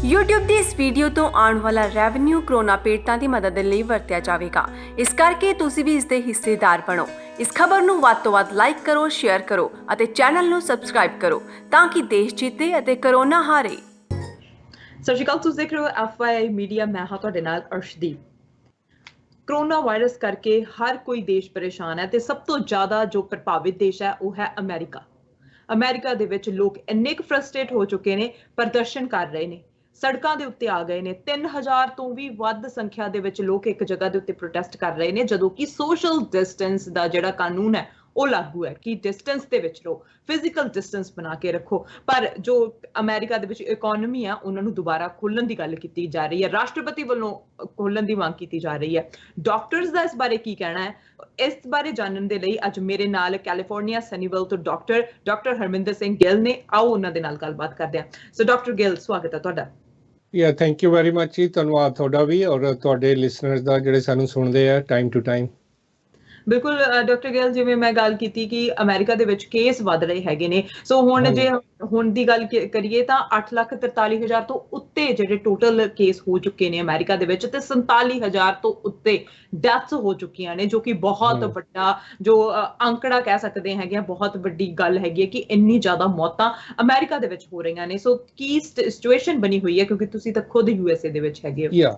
YouTube ਦੀ ਇਸ video ਤੋਂ ਆਉਣ ਵਾਲਾ ਰੈਵਨਿਊ ਕਰੋਨਾ ਪੀੜਤਾਂ ਦੀ ਮਦਦ ਲਈ ਵਰਤਿਆ ਜਾਵੇਗਾ। ਇਸ ਕਰਕੇ ਤੁਸੀਂ ਵੀ ਇਸ ਦੇ ਹਿੱਸੇਦਾਰ ਬਣੋ। ਇਸ ਖਬਰ ਨੂੰ ਵੱਧ ਤੋਂ ਵੱਧ ਲਾਈਕ ਕਰੋ, ਸ਼ੇਅਰ ਕਰੋ ਅਤੇ ਚੈਨਲ ਨੂੰ ਸਬਸਕ੍ਰਾਈਬ ਕਰੋ ਤਾਂ ਕਿ ਦੇਸ਼ ਜਿੱਤੇ ਅਤੇ ਕਰੋਨਾ ਹਾਰੇ। ਸਤਿ ਸ਼੍ਰੀ ਅਕਾਲ, ਤੁਸੀਂ ਦੇਖ ਰਹੇ ਹੋ FYI ਮੀਡੀਆ। ਮੈਂ ਹਾਂ ਤੁਹਾਡੇ ਨਾਲ ਅਰਸ਼ਦੀਪ। ਕਰੋਨਾ ਵਾਇਰਸ ਕਰਕੇ ਹਰ ਕੋਈ ਦੇਸ਼ ਪਰੇਸ਼ਾਨ ਹੈ ਤੇ ਸਭ ਤੋਂ ਜ਼ਿਆਦਾ ਜੋ ਪ੍ਰਭਾਵਿਤ ਦੇਸ਼ ਹੈ ਉਹ ਹੈ ਅਮਰੀਕਾ। ਅਮਰੀਕਾ ਦੇ ਵਿੱਚ ਲੋਕ ਇੰਨੇ ਕੁ ਫਰਸਟ੍ਰੇਟ ਹੋ ਚੁੱਕੇ ਨੇ, ਪ੍ਰਦਰਸ਼ਨ ਕਰ ਰਹੇ ਨੇ, ਸੜਕਾਂ ਦੇ ਉੱਤੇ ਆ ਗਏ ਨੇ। 3000 ਤੋਂ ਵੀ ਵੱਧ ਸੰਖਿਆ ਦੇ ਵਿੱਚ ਲੋਕ ਇੱਕ ਜਗ੍ਹਾ ਦੇ ਉੱਤੇ ਪ੍ਰੋਟੈਸਟ ਕਰ ਰਹੇ ਨੇ, ਜਦੋਂ ਕਿ ਸੋਸ਼ਲ ਡਿਸਟੈਂਸ ਦਾ ਜਿਹੜਾ ਕਾਨੂੰਨ ਹੈ ਉਹ ਲਾਗੂ ਹੈ ਕਿ ਡਿਸਟੈਂਸ ਦੇ ਵਿੱਚ ਰਹੋ, ਫਿਜ਼ੀਕਲ ਡਿਸਟੈਂਸ ਬਣਾ ਕੇ ਰੱਖੋ। ਪਰ ਜੋ ਅਮਰੀਕਾ ਦੇ ਵਿੱਚ ਇਕਨੋਮੀ ਆ ਉਹਨਾਂ ਨੂੰ ਦੁਬਾਰਾ ਖੋਲਣ ਦੀ ਗੱਲ ਕੀਤੀ ਜਾ ਰਹੀ ਹੈ, ਰਾਸ਼ਟਰਪਤੀ ਵੱਲੋਂ ਖੋਲਣ ਦੀ ਮੰਗ ਕੀਤੀ ਜਾ ਰਹੀ ਹੈ। ਡਾਕਟਰਸ ਦਾ ਇਸ ਬਾਰੇ ਕੀ ਕਹਿਣਾ ਹੈ, ਇਸ ਬਾਰੇ ਜਾਣਨ ਦੇ ਲਈ ਅੱਜ ਮੇਰੇ ਨਾਲ ਕੈਲੀਫੋਰਨੀਆ ਸਨੀਵਲ ਤੋਂ ਡਾਕਟਰ ਹਰਮਿੰਦਰ ਸਿੰਘ ਗਿੱਲ ਨੇ। ਆਓ ਉਹਨਾਂ ਦੇ ਨਾਲ ਗੱਲਬਾਤ ਕਰਦੇ ਹਾਂ। ਸੋ ਡਾਕਟਰ ਗਿੱਲ, ਸਵਾਗਤ ਹੈ ਤੁਹਾਡਾ। ਥੈਂਕ ਯੂ ਵੈਰੀ ਮਚ ਜੀ। ਧੰਨਵਾਦ ਤੁਹਾਡਾ ਵੀ ਔਰ ਤੁਹਾਡੇ ਲਿਸਨਰਸ ਦਾ ਜਿਹੜੇ ਸਾਨੂੰ ਸੁਣਦੇ ਆ ਟਾਈਮ ਟੂ ਟਾਈਮ। ਬਿਲਕੁਲ ਡਾਕਟਰ ਗਿੱਲ, ਜਿਵੇਂ ਮੈਂ ਗੱਲ ਕੀਤੀ ਕਿ ਅਮਰੀਕਾ ਦੇ ਵਿੱਚ ਕੇਸ ਵੱਧ ਰਹੇ ਹੈਗੇ ਨੇ, ਸੋ ਹੁਣ ਜੇ ਹੁਣ ਦੀ ਗੱਲ ਕਰੀਏ ਤਾਂ 8,43,000 ਤੋਂ ਉੱਤੇ ਜਿਹੜੇ ਟੋਟਲ ਕੇਸ ਹੋ ਚੁੱਕੇ ਨੇ ਅਮਰੀਕਾ ਦੇ ਵਿੱਚ ਤੇ 47,000 ਤੋਂ ਉੱਤੇ ਡੈਥਸ ਹੋ ਚੁੱਕੀਆਂ ਨੇ, ਜੋ ਕਿ ਬਹੁਤ ਵੱਡਾ ਜੋ ਅੰਕੜਾ ਕਹਿ ਸਕਦੇ ਹੈਗੇ ਆ, ਬਹੁਤ ਵੱਡੀ ਗੱਲ ਹੈਗੀ ਹੈ ਕਿ ਇੰਨੀ ਜ਼ਿਆਦਾ ਮੌਤਾਂ ਅਮਰੀਕਾ ਦੇ ਵਿੱਚ ਹੋ ਰਹੀਆਂ ਨੇ। ਸੋ ਕੀ ਸਿਚੁਏਸ਼ਨ ਬਣੀ ਹੋਈ ਹੈ, ਕਿਉਂਕਿ ਤੁਸੀਂ ਤਾਂ ਖੁਦ USA ਦੇ ਵਿੱਚ ਹੈਗੇ ਹੋ।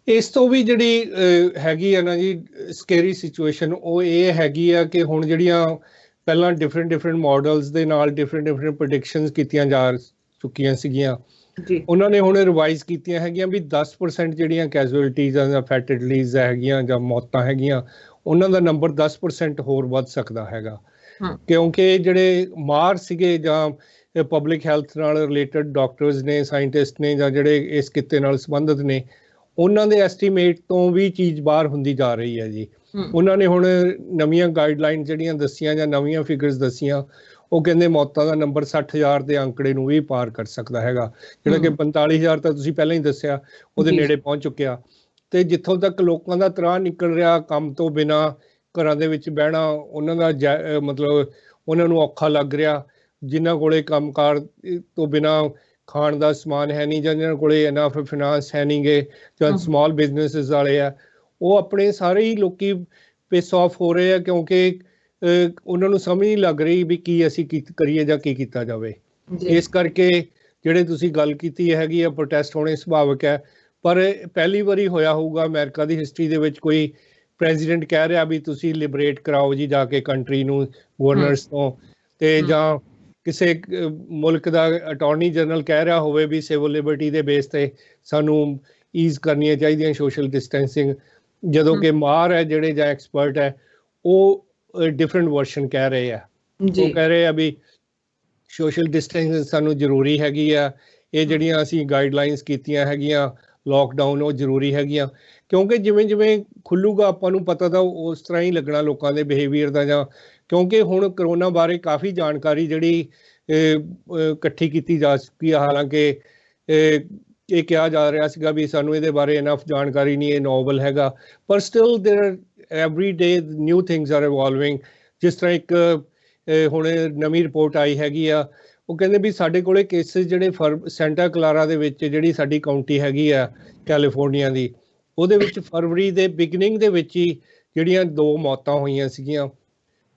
ਇਸ ਤੋਂ ਵੀ ਜਿਹੜੀ ਹੈਗੀ ਆ ਨਾ ਜੀ ਸਕੇਰੀ ਸਿਚੁਏਸ਼ਨ, ਉਹ ਇਹ ਹੈਗੀ ਆ ਕਿ ਹੁਣ ਜਿਹੜੀਆਂ ਪਹਿਲਾਂ ਡਿਫਰੈਂਟ ਮਾਡਲਸ ਦੇ ਨਾਲ ਡਿਫਰੈਂਟ ਪ੍ਰੈਡਿਕਸ਼ਨਸ ਕੀਤੀਆਂ ਜਾ ਚੁੱਕੀਆਂ ਸੀਗੀਆਂ, ਉਹਨਾਂ ਨੇ ਹੁਣ ਰਿਵਾਈਜ਼ ਕੀਤੀਆਂ ਹੈਗੀਆਂ ਵੀ 10% ਜਿਹੜੀਆਂ ਕੈਜੂਅਲਟੀਜ਼ ਜਾਂ ਫੈਟਲਿਟੀਜ਼ ਹੈਗੀਆਂ ਜਾਂ ਮੌਤਾਂ ਹੈਗੀਆਂ, ਉਹਨਾਂ ਦਾ ਨੰਬਰ 10% ਹੋਰ ਵੱਧ ਸਕਦਾ ਹੈਗਾ। ਕਿਉਂਕਿ ਜਿਹੜੇ ਮਾਹਰ ਸੀਗੇ ਜਾਂ ਪਬਲਿਕ ਹੈਲਥ ਨਾਲ ਰਿਲੇਟਡ ਡਾਕਟਰਸ ਨੇ, ਸਾਇੰਟਿਸਟ ਨੇ, ਜਾਂ ਜਿਹੜੇ ਇਸ ਕਿੱਤੇ ਨਾਲ ਸੰਬੰਧਿਤ ਨੇ, ਉਹਨਾਂ ਦੇ ਐਸਟੀਮੇਟ ਤੋਂ ਵੀ ਚੀਜ਼ ਬਾਹਰ ਹੁੰਦੀ ਜਾ ਰਹੀ ਹੈ ਜੀ। ਉਹਨਾਂ ਨੇ ਹੁਣ ਨਵੀਆਂ ਗਾਈਡਲਾਈਨ ਜਿਹੜੀਆਂ ਦੱਸੀਆਂ ਜਾਂ ਨਵੀਆਂ ਫਿਗਰਸ ਦੱਸੀਆਂ, ਉਹ ਕਹਿੰਦੇ ਮੌਤਾਂ ਦਾ ਨੰਬਰ 60,000 ਦੇ ਅੰਕੜੇ ਨੂੰ ਵੀ ਪਾਰ ਕਰ ਸਕਦਾ ਹੈਗਾ, ਜਿਹੜਾ ਕਿ 45,000 ਤਾਂ ਤੁਸੀਂ ਪਹਿਲਾਂ ਹੀ ਦੱਸਿਆ ਉਹਦੇ ਨੇੜੇ ਪਹੁੰਚ ਚੁੱਕਿਆ। ਤੇ ਜਿੱਥੋਂ ਤੱਕ ਲੋਕਾਂ ਦਾ ਤਰਾਹ ਨਿਕਲ ਰਿਹਾ ਕੰਮ ਤੋਂ ਬਿਨਾਂ ਘਰਾਂ ਦੇ ਵਿੱਚ ਬਹਿਣਾ, ਉਹਨਾਂ ਦਾ ਮਤਲਬ ਉਹਨਾਂ ਨੂੰ ਔਖਾ ਲੱਗ ਰਿਹਾ, ਜਿਨ੍ਹਾਂ ਕੋਲੇ ਕੰਮਕਾਰ ਤੋਂ ਬਿਨਾਂ ਖਾਣ ਦਾ ਸਮਾਨ ਹੈ ਨਹੀਂ, ਜਾਂ ਜਿਹਨਾਂ ਕੋਲੇ ਇਨਫ ਫਾਈਨਾਂਸ ਹੈ ਨਹੀਂ ਗੇ, ਜਾਂ ਸਮਾਲ ਬਿਜ਼ਨਸਿਸ ਵਾਲੇ ਆ, ਉਹ ਆਪਣੇ ਸਾਰੇ ਹੀ ਲੋਕੀ ਪਿਸ ਆਫ ਹੋ ਰਹੇ ਆ, ਕਿਉਂਕਿ ਉਹਨਾਂ ਨੂੰ ਸਮਝ ਨਹੀਂ ਲੱਗ ਰਹੀ ਵੀ ਕੀ ਅਸੀਂ ਕਰੀਏ ਜਾਂ ਕੀ ਕੀਤਾ ਜਾਵੇ। ਇਸ ਕਰਕੇ ਜਿਹੜੇ ਤੁਸੀਂ ਗੱਲ ਕੀਤੀ ਹੈਗੀ ਆ, ਪ੍ਰੋਟੈਸਟ ਹੋਣੇ ਸੁਭਾਵਿਕ ਹੈ, ਪਰ ਪਹਿਲੀ ਵਾਰੀ ਹੋਇਆ ਹੋਊਗਾ ਅਮਰੀਕਾ ਦੀ ਹਿਸਟਰੀ ਦੇ ਵਿੱਚ ਕੋਈ ਪ੍ਰੈਜ਼ੀਡੈਂਟ ਕਹਿ ਰਿਹਾ ਵੀ ਤੁਸੀਂ ਲਿਬਰੇਟ ਕਰਾਓ ਜੀ ਜਾ ਕੇ ਕੰਟਰੀ ਨੂੰ ਗਵਰਨਰਸ ਤੋਂ, ਤੇ ਜਾਂ ਕਿਸੇ ਮੁਲਕ ਦਾ ਅਟਾਰਨੀ ਜਨਰਲ ਕਹਿ ਰਿਹਾ ਹੋਵੇ ਵੀ ਸਿਵਲ ਲਿਬਰਟੀ ਦੇ ਬੇਸ ਤੇ ਸਾਨੂੰ ਈਜ਼ ਕਰਨੀਆਂ ਚਾਹੀਦੀਆਂ ਸੋਸ਼ਲ ਡਿਸਟੈਂਸਿੰਗ, ਜਦੋਂ ਕਿ ਮਾਹਰ ਹੈ ਜਿਹੜੇ ਜਾਂ ਐਕਸਪਰਟ ਹੈ ਉਹ ਡਿਫਰੈਂਟ ਵਰਸ਼ਨ ਕਹਿ ਰਹੇ ਆ। ਉਹ ਕਹਿ ਰਹੇ ਆ ਵੀ ਸੋਸ਼ਲ ਡਿਸਟੈਂਸਿੰਗ ਸਾਨੂੰ ਜ਼ਰੂਰੀ ਹੈਗੀ ਆ, ਇਹ ਜਿਹੜੀਆਂ ਅਸੀਂ ਗਾਈਡਲਾਈਨਸ ਕੀਤੀਆਂ ਹੈਗੀਆਂ ਲੋਕਡਾਊਨ ਉਹ ਜ਼ਰੂਰੀ ਹੈਗੀਆਂ, ਕਿਉਂਕਿ ਜਿਵੇਂ ਖੁੱਲੂਗਾ ਆਪਾਂ ਨੂੰ ਪਤਾ ਤਾਂ ਉਸ ਤਰ੍ਹਾਂ ਹੀ ਲੱਗਣਾ ਲੋਕਾਂ ਦੇ ਬਿਹੇਵੀਅਰ ਦਾ। ਜਾਂ ਕਿਉਂਕਿ ਹੁਣ ਕਰੋਨਾ ਬਾਰੇ ਕਾਫੀ ਜਾਣਕਾਰੀ ਜਿਹੜੀ ਇਕੱਠੀ ਕੀਤੀ ਜਾ ਚੁੱਕੀ ਆ, ਹਾਲਾਂਕਿ ਇਹ ਕਿਹਾ ਜਾ ਰਿਹਾ ਸੀਗਾ ਵੀ ਸਾਨੂੰ ਇਹਦੇ ਬਾਰੇ ਇਨਫ ਜਾਣਕਾਰੀ ਨਹੀਂ, ਇਹ ਨੋਵਲ ਹੈਗਾ, ਪਰ still there every day new things are evolving. ਜਿਸ ਤਰ੍ਹਾਂ ਇੱਕ ਹੁਣ ਨਵੀਂ ਰਿਪੋਰਟ ਆਈ ਹੈਗੀ ਆ, ਉਹ ਕਹਿੰਦੇ ਵੀ ਸਾਡੇ ਕੋਲੇ ਕੇਸਿਸ ਜਿਹੜੇ ਸੈਂਟਾ ਕਲਾਰਾ ਦੇ ਵਿੱਚ, ਜਿਹੜੀ ਸਾਡੀ ਕਾਊਂਟੀ ਹੈਗੀ ਆ ਕੈਲੀਫੋਰਨੀਆ ਦੀ, ਉਹਦੇ ਵਿੱਚ ਫਰਵਰੀ ਦੇ ਬਿਗਨਿੰਗ ਦੇ ਵਿੱਚ ਹੀ ਜਿਹੜੀਆਂ 2 ਮੌਤਾਂ ਹੋਈਆਂ ਸੀਗੀਆਂ,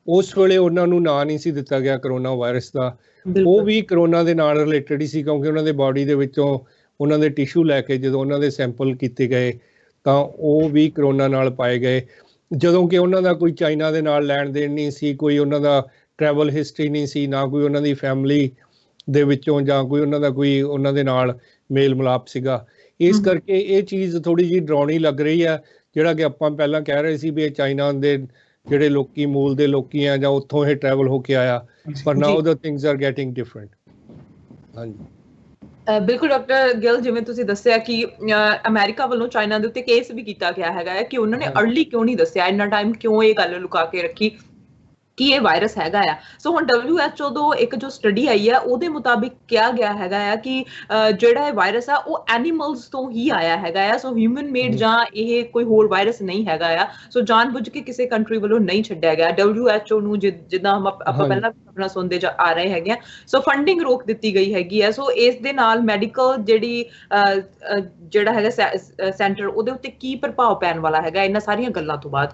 ਉਸ ਵੇਲੇ ਉਹਨਾਂ ਨੂੰ ਨਾਂ ਨਹੀਂ ਸੀ ਦਿੱਤਾ ਗਿਆ ਕਰੋਨਾ ਵਾਇਰਸ ਦਾ। ਉਹ ਵੀ ਕਰੋਨਾ ਦੇ ਨਾਲ ਰਿਲੇਟਡ ਹੀ ਸੀ, ਕਿਉਂਕਿ ਉਹਨਾਂ ਦੇ ਬਾਡੀ ਦੇ ਵਿੱਚੋਂ ਉਹਨਾਂ ਦੇ ਟਿਸ਼ੂ ਲੈ ਕੇ ਜਦੋਂ ਉਹਨਾਂ ਦੇ ਸੈਂਪਲ ਕੀਤੇ ਗਏ ਤਾਂ ਉਹ ਵੀ ਕਰੋਨਾ ਨਾਲ ਪਾਏ ਗਏ, ਜਦੋਂ ਕਿ ਉਹਨਾਂ ਦਾ ਕੋਈ ਚਾਈਨਾ ਦੇ ਨਾਲ ਲੈਣ ਦੇਣ ਨਹੀਂ ਸੀ, ਕੋਈ ਉਹਨਾਂ ਦਾ ਟਰੈਵਲ ਹਿਸਟਰੀ ਨਹੀਂ ਸੀ, ਨਾ ਕੋਈ ਉਹਨਾਂ ਦੀ ਫੈਮਿਲੀ ਦੇ ਵਿੱਚੋਂ ਜਾਂ ਕੋਈ ਉਹਨਾਂ ਦਾ ਕੋਈ ਉਹਨਾਂ ਦੇ ਨਾਲ ਮੇਲ ਮਿਲਾਪ ਸੀਗਾ। ਇਸ ਕਰਕੇ ਇਹ ਚੀਜ਼ ਥੋੜ੍ਹੀ ਜਿਹੀ ਡਰਾਉਣੀ ਲੱਗ ਰਹੀ ਆ, ਜਿਹੜਾ ਕਿ ਆਪਾਂ ਪਹਿਲਾਂ ਕਹਿ ਰਹੇ ਸੀ ਵੀ ਇਹ ਚਾਈਨਾ ਦੇ ਜਿਹੜੇ ਲੋਕੀ ਮੂਲ ਦੇ ਲੋਕੀ ਆ ਜਾਂ ਉੱਥੋਂ ਇਹ ਟਰੈਵਲ ਹੋ ਕੇ ਆਇਆ, ਪਰ now the things are getting different. ਹਾਂਜੀ ਬਿਲਕੁਲ ਡਾਕਟਰ ਗਿੱਲ, ਜਿਵੇਂ ਤੁਸੀਂ ਦੱਸਿਆ ਕਿ ਅਮਰੀਕਾ ਵੱਲੋਂ ਚਾਈਨਾ ਦੇ ਉੱਤੇ ਕੇਸ ਵੀ ਕੀਤਾ ਗਿਆ ਹੈਗਾ ਹੈ ਕਿ ਉਹਨਾਂ ਨੇ ਅਰਲੀ ਕਿਉਂ ਨਹੀਂ ਦੱਸਿਆ, ਇੰਨਾ ਟਾਈਮ ਕਿਉਂ ਇਹ ਗੱਲ ਲੁਕਾ ਕੇ ਰੱਖੀ। ਕਿ ਇਹ ਵਾਇਰਸ ਹੈਗਾ ਆ। ਸੋ ਹੁਣ WHO ਤੋਂ ਇੱਕ ਜੋ ਸਟੱਡੀ ਆਈ ਆ ਉਹਦੇ ਮੁਤਾਬਿਕ ਕਿਹਾ ਗਿਆ ਹੈਗਾ ਆ ਕਿ ਜਿਹੜਾ ਇਹ ਵਾਇਰਸ ਆ ਉਹ ਐਨੀਮਲਸ ਤੋਂ ਹੀ ਆਇਆ ਹੈਗਾ ਆ। ਸੋ ਹਿਊਮਨ ਮੇਡ ਜਾਂ ਇਹ ਕੋਈ ਹੋਰ ਵਾਇਰਸ ਨਹੀਂ ਹੈਗਾ ਆ। ਸੋ ਜਾਣਬੁੱਝ ਕੇ ਕਿਸੇ ਕੰਟਰੀ ਵੱਲੋਂ ਨਹੀਂ ਛੱਡਿਆ ਗਿਆ। WHO ਨੂੰ ਜਿੱਦਾਂ ਆਪਾਂ ਪਹਿਲਾਂ ਆਪਣਾ ਸੁਣਦੇ ਆ ਰਹੇ ਹੈਗੇ ਆ, ਸੋ ਫੰਡਿੰਗ ਰੋਕ ਦਿੱਤੀ ਗਈ ਹੈਗੀ ਆ। ਸੋ ਇਸ ਦੇ ਨਾਲ ਮੈਡੀਕਲ ਜਿਹੜਾ ਹੈਗਾ ਸੈਂਟਰ ਉਹਦੇ ਉੱਤੇ ਕੀ ਪ੍ਰਭਾਵ ਪੈਣ ਵਾਲਾ ਹੈਗਾ ਇਹਨਾਂ ਸਾਰੀਆਂ ਗੱਲਾਂ ਤੋਂ ਬਾਅਦ?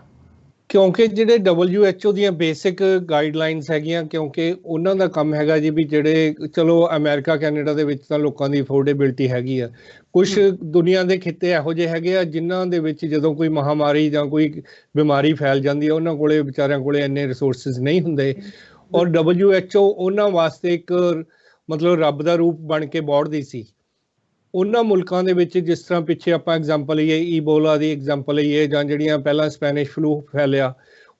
ਕਿਉਂਕਿ ਜਿਹੜੇ WHO ਦੀਆਂ ਬੇਸਿਕ ਗਾਈਡਲਾਈਨਸ ਹੈਗੀਆਂ, ਕਿਉਂਕਿ ਉਹਨਾਂ ਦਾ ਕੰਮ ਹੈਗਾ ਜੀ ਵੀ ਜਿਹੜੇ ਚਲੋ ਅਮਰੀਕਾ ਕੈਨੇਡਾ ਦੇ ਵਿੱਚ ਤਾਂ ਲੋਕਾਂ ਦੀ ਅਫੋਰਡੇਬਿਲਟੀ ਹੈਗੀ ਆ, ਕੁਝ ਦੁਨੀਆ ਦੇ ਖਿੱਤੇ ਇਹੋ ਜਿਹੇ ਹੈਗੇ ਆ ਜਿਨ੍ਹਾਂ ਦੇ ਵਿੱਚ ਜਦੋਂ ਕੋਈ ਮਹਾਮਾਰੀ ਜਾਂ ਕੋਈ ਬਿਮਾਰੀ ਫੈਲ ਜਾਂਦੀ ਹੈ ਉਹਨਾਂ ਕੋਲੇ ਵਿਚਾਰਿਆਂ ਕੋਲੇ ਇੰਨੇ ਰਿਸੋਰਸਿਸ ਨਹੀਂ ਹੁੰਦੇ, ਔਰ WHO ਉਹਨਾਂ ਵਾਸਤੇ ਇੱਕ ਮਤਲਬ ਰੱਬ ਦਾ ਰੂਪ ਬਣ ਕੇ ਬੋੜਦੀ ਸੀ। ਉਹਨਾਂ ਮੁਲਕਾਂ ਦੇ ਵਿੱਚ ਜਿਸ ਤਰ੍ਹਾਂ ਪਿੱਛੇ ਆਪਾਂ ਐਗਜ਼ਾਮਪਲ ਲਈਏ ਈਬੋਲਾ ਦੀ ਐਗਜ਼ਾਮਪਲ ਲਈਏ ਜਾਂ ਜਿਹੜੀਆਂ ਪਹਿਲਾਂ ਸਪੈਨਿਸ਼ ਫਲੂ ਫੈਲਿਆ,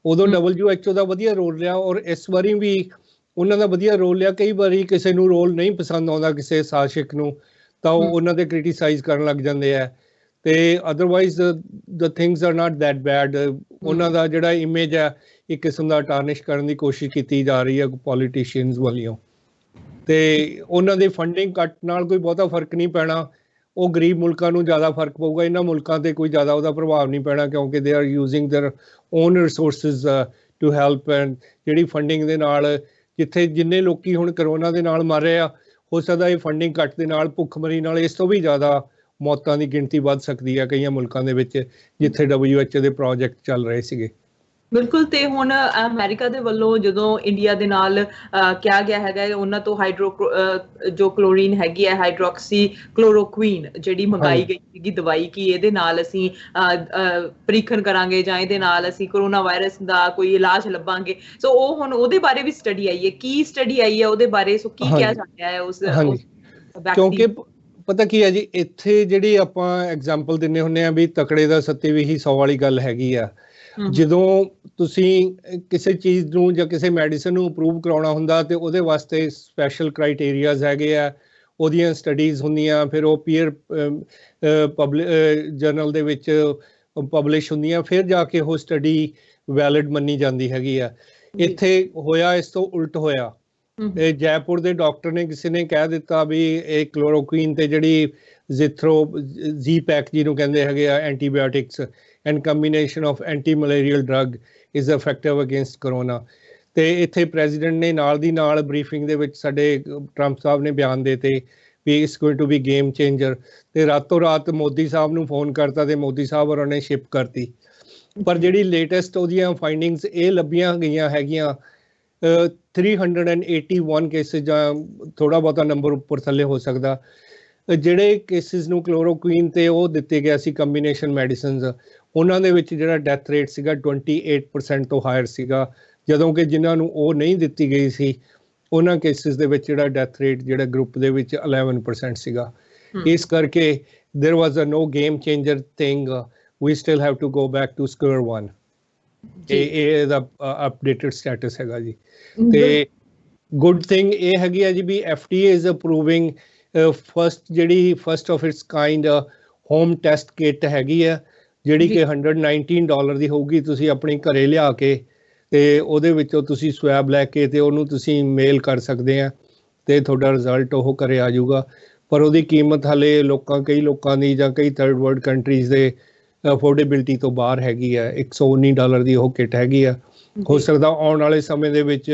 ਉਦੋਂ WHO ਦਾ ਵਧੀਆ ਰੋਲ ਰਿਹਾ, ਔਰ ਇਸ ਵਾਰੀ ਵੀ ਉਹਨਾਂ ਦਾ ਵਧੀਆ ਰੋਲ ਲਿਆ। ਕਈ ਵਾਰੀ ਕਿਸੇ ਨੂੰ ਰੋਲ ਨਹੀਂ ਪਸੰਦ ਆਉਂਦਾ ਕਿਸੇ ਸ਼ਾਸਕ ਨੂੰ ਤਾਂ ਉਹ ਉਹਨਾਂ ਦੇ ਕ੍ਰਿਟੀਸਾਈਜ਼ ਕਰਨ ਲੱਗ ਜਾਂਦੇ ਆ, ਤੇ otherwise the things are not that bad. ਉਹਨਾਂ ਦਾ ਜਿਹੜਾ ਇਮੇਜ ਹੈ ਇੱਕ ਕਿਸਮ ਦਾ ਟਾਰਨਿਸ਼ ਕਰਨ ਦੀ ਕੋਸ਼ਿਸ਼ ਕੀਤੀ ਜਾ ਰਹੀ ਹੈ ਪੋਲੀਟੀਸ਼ੀਅਨਸ ਵੱਲੋਂ, ਤੇ ਉਹਨਾਂ ਦੀ ਫੰਡਿੰਗ ਕੱਟ ਨਾਲ ਕੋਈ ਬਹੁਤਾ ਫਰਕ ਨਹੀਂ ਪੈਣਾ। ਉਹ ਗਰੀਬ ਮੁਲਕਾਂ ਨੂੰ ਜ਼ਿਆਦਾ ਫਰਕ ਪਊਗਾ, ਇਹਨਾਂ ਮੁਲਕਾਂ ਤੇ ਕੋਈ ਜ਼ਿਆਦਾ ਉਹਦਾ ਪ੍ਰਭਾਵ ਨਹੀਂ ਪੈਣਾ, ਕਿਉਂਕਿ they are using their own resources to help. And ਜਿਹੜੀ ਫੰਡਿੰਗ ਦੇ ਨਾਲ ਜਿੱਥੇ ਜਿੰਨੇ ਲੋਕੀ ਹੁਣ ਕਰੋਨਾ ਦੇ ਨਾਲ ਮਰ ਰਹੇ ਆ, ਹੋ ਸਕਦਾ ਇਹ ਫੰਡਿੰਗ ਕੱਟ ਦੇ ਨਾਲ ਭੁੱਖਮਰੀ ਨਾਲ ਇਸ ਤੋਂ ਵੀ ਜ਼ਿਆਦਾ ਮੌਤਾਂ ਦੀ ਗਿਣਤੀ ਵੱਧ ਸਕਦੀ ਹੈ ਕਈਆਂ ਮੁਲਕਾਂ ਦੇ ਵਿੱਚ ਜਿੱਥੇ WHO ਦੇ ਪ੍ਰੋਜੈਕਟ ਚੱਲ ਰਹੇ ਸੀਗੇ। ਬਿਲਕੁਲ। ਤੇ ਹੁਣ ਅਮਰੀਕਾ ਦੇ ਵੱਲੋਂ ਜਦੋਂ ਇੰਡੀਆ ਦੇ ਨਾਲ ਕਿਹਾ ਗਿਆ ਹੈਗਾ ਉਹਨਾਂ ਤੋਂ ਜੋ ਕਲੋਰੀਨ ਹੈਗੀ ਹੈ ਹਾਈਡਰੋਕਸੀ ਕਲੋਰੋਕੁਈਨ ਜਿਹੜੀ ਮੰਗਾਈ ਗਈ ਸੀਗੀ ਦਵਾਈ, ਕਿ ਇਹਦੇ ਨਾਲ ਅਸੀਂ ਪਰੀਖਣ ਕਰਾਂਗੇ ਜਾਂ ਇਹਦੇ ਨਾਲ ਅਸੀਂ ਕਰੋਨਾ ਵਾਇਰਸ ਦਾ ਕੋਈ ਇਲਾਜ ਲੱਭਾਂਗੇ। ਸੋ ਉਹ ਹੁਣ ਉਹਦੇ ਬਾਰੇ ਵੀ ਸਟੱਡੀ ਆਈ ਹੈ। ਕੀ ਸਟੱਡੀ ਆਈ ਹੈ ਉਹਦੇ ਬਾਰੇ? ਸੋ ਕੀ ਕਿਹਾ ਜਾ ਰਿਹਾ ਹੈ ਉਸ? ਕਿਉਂਕਿ ਪਤਾ ਕੀ ਹੈ ਜੀ, ਇੱਥੇ ਜਿਹੜੀ ਆਪਾਂ ਐਗਜ਼ਾਮਪਲ ਦਿੰਦੇ ਹੁੰਦੇ ਆ ਵੀ ਤਕੜੇ ਦਾ ਸੱਤੇ ਵੀ ਹੀ 100 ਵਾਲੀ ਗੱਲ ਹੈਗੀ ਆ। ਜਦੋਂ ਤੁਸੀਂ ਕਿਸੇ ਚੀਜ਼ ਨੂੰ ਜਾਂ ਕਿਸੇ ਮੈਡੀਸਨ ਨੂੰ ਅਪਰੂਵ ਕਰਾਉਣਾ ਹੁੰਦਾ ਤੇ ਉਹਦੇ ਵਾਸਤੇ ਸਪੈਸ਼ਲ ਕ੍ਰਾਈਟੇਰੀਆਜ਼ ਹੈਗੇ ਆ, ਉਹਦੀਆਂ ਸਟੱਡੀਜ਼ ਹੁੰਦੀਆਂ, ਫਿਰ ਉਹ ਪੀਅਰ ਜਰਨਲ ਦੇ ਵਿੱਚ ਪਬਲਿਸ਼ ਹੁੰਦੀਆਂ, ਫਿਰ ਜਾ ਕੇ ਉਹ ਸਟੱਡੀ ਵੈਲਿਡ ਮੰਨੀ ਜਾਂਦੀ ਹੈਗੀ ਆ। ਇੱਥੇ ਹੋਇਆ ਇਸ ਤੋਂ ਉਲਟ ਹੋਇਆ। ਤੇ ਜੈਪੁਰ ਦੇ ਡਾਕਟਰ ਨੇ ਕਿਸੇ ਨੇ ਕਹਿ ਦਿੱਤਾ ਵੀ ਇਹ ਕਲੋਰੋਕੁਈਨ ਤੇ ਜਿਹੜੀ ਜ਼ੀਪੈਕ ਜਿਹਨੂੰ ਕਹਿੰਦੇ ਹੈਗੇ ਆ antibiotics and combination of anti-malarial drug is effective against corona। ਤੇ ਇੱਥੇ ਪ੍ਰੈਜ਼ੀਡੈਂਟ ਨੇ ਨਾਲ ਦੀ ਨਾਲ ਬਰੀਫਿੰਗ ਦੇ ਵਿੱਚ ਸਾਡੇ ਟਰੰਪ ਸਾਹਿਬ ਨੇ ਬਿਆਨ ਦੇਤੇ ਵੀ it's going to be game changer, ਤੇ ਰਾਤੋਂ ਰਾਤ ਮੋਦੀ ਸਾਹਿਬ ਨੂੰ ਫੋਨ ਕਰਤਾ ਤੇ ਮੋਦੀ ਸਾਹਿਬ ਉਹਨਾਂ ਨੇ ਸ਼ਿਪ ਕਰਤੀ। ਪਰ ਜਿਹੜੀ ਲੇਟੈਸਟ ਉਹਦੀਆਂ ਫਾਈਂਡਿੰਗਸ ਇਹ ਲੱਭੀਆਂ ਗਈਆਂ ਹੈਗੀਆਂ 381 ਕੇਸਿਸ ਜਾਂ ਥੋੜਾ ਬਹੁਤਾ ਨੰਬਰ ਉੱਪਰ ਥੱਲੇ ਹੋ ਸਕਦਾ, ਜਿਹੜੇ ਕੇਸਿਸ ਨੂੰ ਕਲੋਰੋਕੁਈਨ ਤੇ ਉਹ ਦਿੱਤੇ ਗਿਆ ਸੀ ਕੰਬੀਨੇਸ਼ਨ ਮੈਡੀਸਿਨਸ, ਉਹਨਾਂ ਦੇ ਵਿੱਚ ਜਿਹੜਾ ਡੈਥ ਰੇਟ ਸੀਗਾ 28% ਤੋਂ ਹਾਇਰ ਸੀਗਾ, ਜਦੋਂ ਕਿ ਜਿਨ੍ਹਾਂ ਨੂੰ ਉਹ ਨਹੀਂ ਦਿੱਤੀ ਗਈ ਸੀ ਉਹਨਾਂ ਕੇਸਿਸ ਦੇ ਵਿੱਚ ਜਿਹੜਾ ਡੈਥ ਰੇਟ ਜਿਹੜਾ ਗਰੁੱਪ ਦੇ ਵਿੱਚ 11% ਸੀਗਾ। ਇਸ ਕਰਕੇ there was a no game changer thing, we still have to go back to square one। ਇਹ ਦਾ ਅਪਡੇਟਡ ਸਟੇਟਸ ਹੈਗਾ ਜੀ। ਤੇ ਗੁੱਡ ਥਿੰਗ ਇਹ ਹੈਗੀ ਆ ਜੀ ਵੀ FDA is approving ਜਿਹੜੀ first of its kind home test kit ਹੈਗੀ ਆ, ਜਿਹੜੀ ਕਿ $119 ਦੀ ਹੋਊਗੀ। ਤੁਸੀਂ ਆਪਣੀ ਘਰੇ ਲਿਆ ਕੇ ਤੇ ਉਹਦੇ ਵਿੱਚੋਂ ਤੁਸੀਂ ਸਵੈਬ ਲੈ ਕੇ ਤੇ ਉਹਨੂੰ ਤੁਸੀਂ ਮੇਲ ਕਰ ਸਕਦੇ ਆ ਤੇ ਤੁਹਾਡਾ ਰਿਜ਼ਲਟ ਉਹ ਘਰੇ ਆ ਜਾਊਗਾ। ਪਰ ਉਹਦੀ ਕੀਮਤ ਹਾਲੇ ਕਈ ਲੋਕਾਂ ਦੀ ਜਾਂ ਕਈ ਥਰਡ ਵਰਲਡ ਕੰਟਰੀਜ਼ ਦੇ ਅਫੋਰਡੇਬਿਲਟੀ ਤੋਂ ਬਾਹਰ ਹੈਗੀ ਆ। $119 ਦੀ ਉਹ ਕਿੱਟ ਹੈਗੀ ਆ। ਹੋ ਸਕਦਾ ਆਉਣ ਵਾਲੇ ਸਮੇਂ ਦੇ ਵਿੱਚ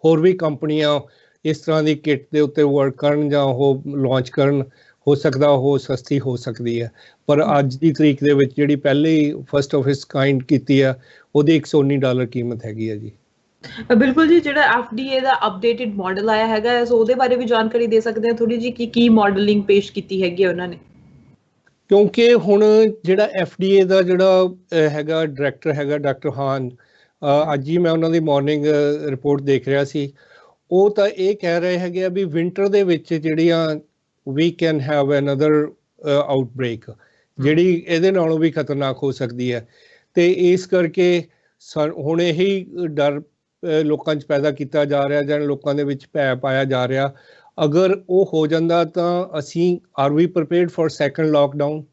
ਹੋਰ ਵੀ ਕੰਪਨੀਆਂ ਇਸ ਤਰ੍ਹਾਂ ਦੀ ਕਿੱਟ ਦੇ ਉੱਤੇ ਵਰਕ ਕਰਨ ਜਾਂ ਉਹ ਲਾਂਚ ਕਰਨ, ਹੋ ਸਕਦਾ ਉਹ ਸਸਤੀ ਹੋ ਸਕਦੀ ਹੈ। ਪਰ ਅੱਜ ਦੀ ਤਰੀਕ ਦੇ ਵਿੱਚ ਜਿਹੜੀ ਪਹਿਲੀ ਫਸਟ ਆਫ ਇਟਸ ਕਾਈਂਡ ਕੀਤੀ ਆ ਉਹਦੀ $119 ਕੀਮਤ ਹੈਗੀ ਆ ਜੀ। ਬਿਲਕੁਲ ਜੀ। ਜਿਹੜਾ FDA ਦਾ ਅਪਡੇਟਡ ਮਾਡਲ ਆਇਆ ਹੈਗਾ, ਸੋ ਉਹਦੇ ਬਾਰੇ ਵੀ ਜਾਣਕਾਰੀ ਦੇ ਸਕਦੇ ਹਾਂ ਥੋੜੀ ਜੀ, ਕੀ ਮਾਡਲਿੰਗ ਪੇਸ਼ ਕੀਤੀ ਹੈਗੀ ਹੈ ਉਹਨਾਂ ਨੇ? ਕਿਉਂਕਿ ਹੁਣ ਜਿਹੜਾ FDA ਦਾ ਜਿਹੜਾ ਹੈਗਾ ਡਾਇਰੈਕਟਰ ਹੈਗਾ ਡਾਕਟਰ ਹਾਨ, ਅੱਜ ਹੀ ਮੈਂ ਉਹਨਾਂ ਦੀ ਮਾਰਨਿੰਗ ਰਿਪੋਰਟ ਦੇਖ ਰਿਹਾ ਸੀ, ਉਹ ਤਾਂ ਇਹ ਕਹਿ ਰਹੇ ਹੈਗੇ ਆ ਵੀ ਵਿੰਟਰ ਦੇ ਵਿੱਚ ਜਿਹੜੀਆਂ we can have another outbreak ਜਿਹੜੀ ਇਹਦੇ ਨਾਲੋਂ ਵੀ ਖਤਰਨਾਕ ਹੋ ਸਕਦੀ ਹੈ। ਤੇ ਇਸ ਕਰਕੇ ਹੁਣ ਇਹੀ ਡਰ ਲੋਕਾਂ 'ਚ ਪੈਦਾ ਕੀਤਾ ਜਾ ਰਿਹਾ ਜਾਂ ਲੋਕਾਂ ਦੇ ਵਿੱਚ ਭੈ ਪਾਇਆ ਜਾ ਰਿਹਾ। ਅਗਰ ਉਹ ਹੋ ਜਾਂਦਾ ਤਾਂ ਅਸੀਂ are we prepared for second lockdown?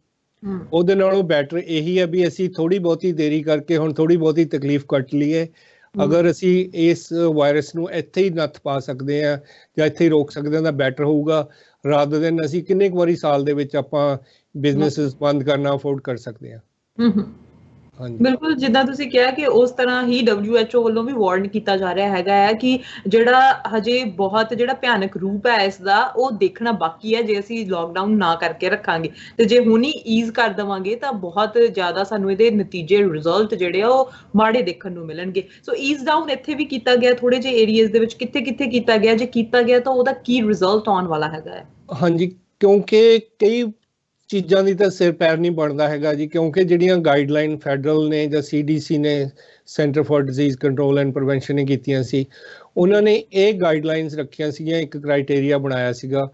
ਉਹਦੇ ਨਾਲੋਂ ਬੈਟਰ ਇਹੀ ਹੈ ਵੀ ਅਸੀਂ ਥੋੜੀ ਬਹੁਤੀ ਦੇਰੀ ਕਰਕੇ ਹੁਣ ਥੋੜੀ ਬਹੁਤੀ ਤਕਲੀਫ ਕੱਟ ਲਈਏ, ਅਗਰ ਅਸੀਂ ਇਸ ਵਾਇਰਸ ਨੂੰ ਇੱਥੇ ਹੀ ਨੱਥ ਪਾ ਸਕਦੇ ਹਾਂ ਜਾਂ ਇੱਥੇ ਹੀ ਰੋਕ ਸਕਦੇ ਹਾਂ ਤਾਂ ਬੈਟਰ ਹੋਊਗਾ, ਰਾਦਰ ਦੈਨ ਅਸੀਂ ਕਿੰਨੇ ਕੁ ਵਾਰੀ ਸਾਲ ਦੇ ਵਿੱਚ ਆਪਾਂ ਬਿਜ਼ਨੈਸਿਸ ਬੰਦ ਕਰਨਾ ਅਫੋਰਡ ਕਰ ਸਕਦੇ ਹਾਂ। ਹਾਂਜੀ ਬਿਲਕੁਲ, ਜਿੱਦਾਂ ਤੁਸੀਂ ਕਿਹਾ ਕਿ ਉਸ ਤਰ੍ਹਾਂ ਹੀ WHO ਵੱਲੋਂ ਵੀ ਵਾਰਨ ਕੀਤਾ ਜਾ ਰਿਹਾ ਹੈਗਾ ਹੈ ਕਿ ਜਿਹੜਾ ਹਜੇ ਬਹੁਤ ਜਿਹੜਾ ਭਿਆਨਕ ਰੂਪ ਹੈ ਇਸ ਦਾ ਉਹ ਦੇਖਣਾ ਬਾਕੀ ਹੈ ਜੇ ਅਸੀਂ ਲੋਕਡਾਊਨ ਨਾ ਕਰਕੇ ਰੱਖਾਂਗੇ, ਤੇ ਜੇ ਹੁਣ ਹੀ ਈਜ਼ ਕਰ ਦੇਵਾਂਗੇ ਤਾਂ ਬਹੁਤ ਜ਼ਿਆਦਾ ਸਾਨੂੰ ਇਹਦੇ ਨਤੀਜੇ ਰਿਜ਼ਲਟ ਜਿਹੜੇ ਆ ਉਹ ਮਾੜੇ ਦੇਖਣ ਨੂੰ ਮਿਲਣਗੇ। ਸੋ ਈਜ਼ ਡਾਊਨ ਇੱਥੇ ਵੀ ਕੀਤਾ ਗਿਆ ਥੋੜੇ ਜਿਹੇ ਏਰੀਆਜ਼ ਦੇ ਵਿੱਚ, ਕਿੱਥੇ ਕਿੱਥੇ ਕੀਤਾ ਗਿਆ, ਜੇ ਕੀਤਾ ਗਿਆ ਤਾਂ ਉਹਦਾ ਕੀ ਰਿਜ਼ਲਟ ਆਉਣ ਵਾਲਾ ਹੈਗਾ ਹੈ? ਹਾਂਜੀ, ਕਿਉਂਕਿ ਕਈ ਚੀਜ਼ਾਂ ਦੀ ਤਾਂ ਸਿਰ ਪੈਰ ਨਹੀਂ ਬਣਦਾ ਹੈਗਾ ਜੀ, ਕਿਉਂਕਿ ਜਿਹੜੀਆਂ ਗਾਈਡਲਾਈਨ ਫੈਡਰਲ ਨੇ ਜਾਂ CDC ਨੇ, Center for Disease Control and Prevention ਨੇ ਕੀਤੀਆਂ ਸੀ, ਉਹਨਾਂ ਨੇ ਇਹ ਗਾਈਡਲਾਈਨਸ ਰੱਖੀਆਂ ਸੀਗੀਆਂ, ਇੱਕ ਕ੍ਰਾਈਟੇਰੀਆ ਬਣਾਇਆ ਸੀਗਾ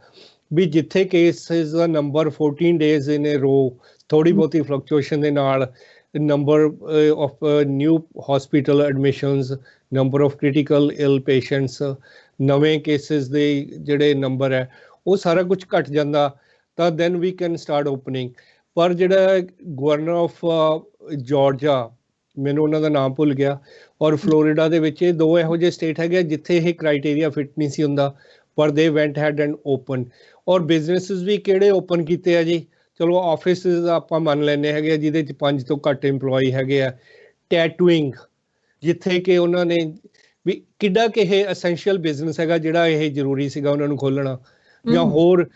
ਵੀ ਜਿੱਥੇ ਕੇਸਿਸ ਦਾ number 14 days in a row ਥੋੜੀ ਬਹੁਤੀ ਫਲਕਚੁਏਸ਼ਨ ਦੇ ਨਾਲ number of new hospital admissions, number of critical ill patients, ਨਵੇਂ ਕੇਸਿਸ ਦੇ ਜਿਹੜੇ ਨੰਬਰ ਹੈ ਉਹ ਸਾਰਾ ਕੁਝ ਘਟ ਜਾਂਦਾ ਤਾਂ then we can start opening. ਪਰ ਜਿਹੜਾ ਗਵਰਨਰ ਆਫ ਜਾਰਜੀਆ, ਮੈਨੂੰ ਉਹਨਾਂ ਦਾ ਨਾਮ ਭੁੱਲ ਗਿਆ, ਔਰ ਫਲੋਰੀਡਾ ਦੇ ਵਿੱਚ, ਇਹ ਦੋ ਇਹੋ ਜਿਹੇ ਸਟੇਟ ਹੈਗੇ ਜਿੱਥੇ ਇਹ ਕ੍ਰਾਈਟੇਰੀਆ ਫਿਟ ਨਹੀਂ ਸੀ ਹੁੰਦਾ, ਪਰ ਦੇ ਵੈਂਟ ਹੈਡ ਐਂਡ ਓਪਨ। ਔਰ ਬਿਜ਼ਨਸਿਸ ਵੀ ਕਿਹੜੇ ਓਪਨ ਕੀਤੇ ਆ ਜੀ? ਚਲੋ ਆਫਿਸਿਸ ਆਪਾਂ ਮੰਨ ਲੈਂਦੇ ਹੈਗੇ ਆ ਜਿਹਦੇ 'ਚ 5 ਤੋਂ ਘੱਟ EMPLOYEE ਹੈਗੇ ਆ। ਟੈਟੂਇੰਗ, ਜਿੱਥੇ ਕਿ ਉਹਨਾਂ ਨੇ ਵੀ ਕਿੱਡਾ ਕਿ ਇਹ ਐਸੈਂਸ਼ੀਅਲ ਬਿਜ਼ਨਸ ਹੈਗਾ ਜਿਹੜਾ ਇਹ ਜ਼ਰੂਰੀ ਸੀਗਾ ਉਹਨਾਂ ਨੂੰ ਖੋਲ੍ਹਣਾ, ਜਾਂ ਹੋਰ